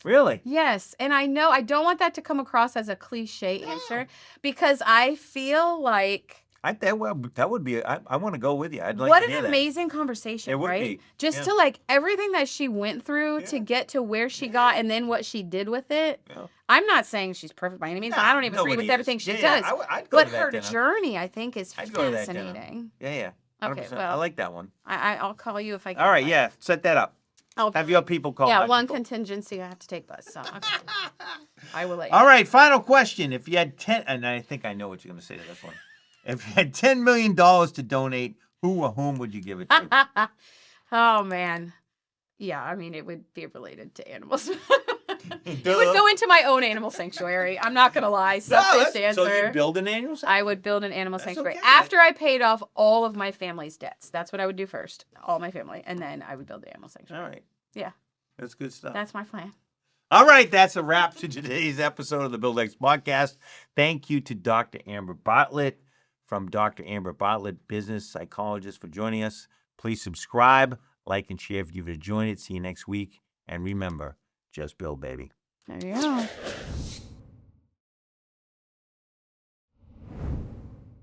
Really? Yes, and I know I don't want that to come across as a cliche answer because I feel like that would be. I want to go with you. I'd like what to hear an that. amazing conversation, It would right? be. Just Yeah. to everything that she went through to get to where she got and then what she did with it. Yeah. I'm not saying she's perfect by any means. I don't even agree Nobody with is. everything she Yeah, does. I'd go But to that her dinner. journey, I think, is I'd go to that dinner. fascinating. Yeah. Okay, 100%. well, I like that one. I'll call you if I can. All right, yeah. Set that up. I'll Have your people call. Yeah, my one people. contingency I have to take Buzz. So I will let you. All right, final question. If you had 10, and I think I know what you're going to say to this one. If you had $10 million to donate, who or whom would you give it to? Oh, man. Yeah, I mean, it would be related to animals. It would go into my own animal sanctuary. I'm not going to lie. Selfish answer. So you build an animal sanctuary? I would build an animal sanctuary okay. after I paid off all of my family's debts. That's what I would do first. All my family. And then I would build the animal sanctuary. All right. Yeah. That's good stuff. That's my plan. All right, that's a wrap to today's episode of the BuildX Podcast. Thank you to Dr. Amber Bartlett from Dr. Amber Bartlett, business psychologist, for joining us. Please subscribe, like, and share if you've enjoyed it. See you next week. And remember, just build, baby. There you go.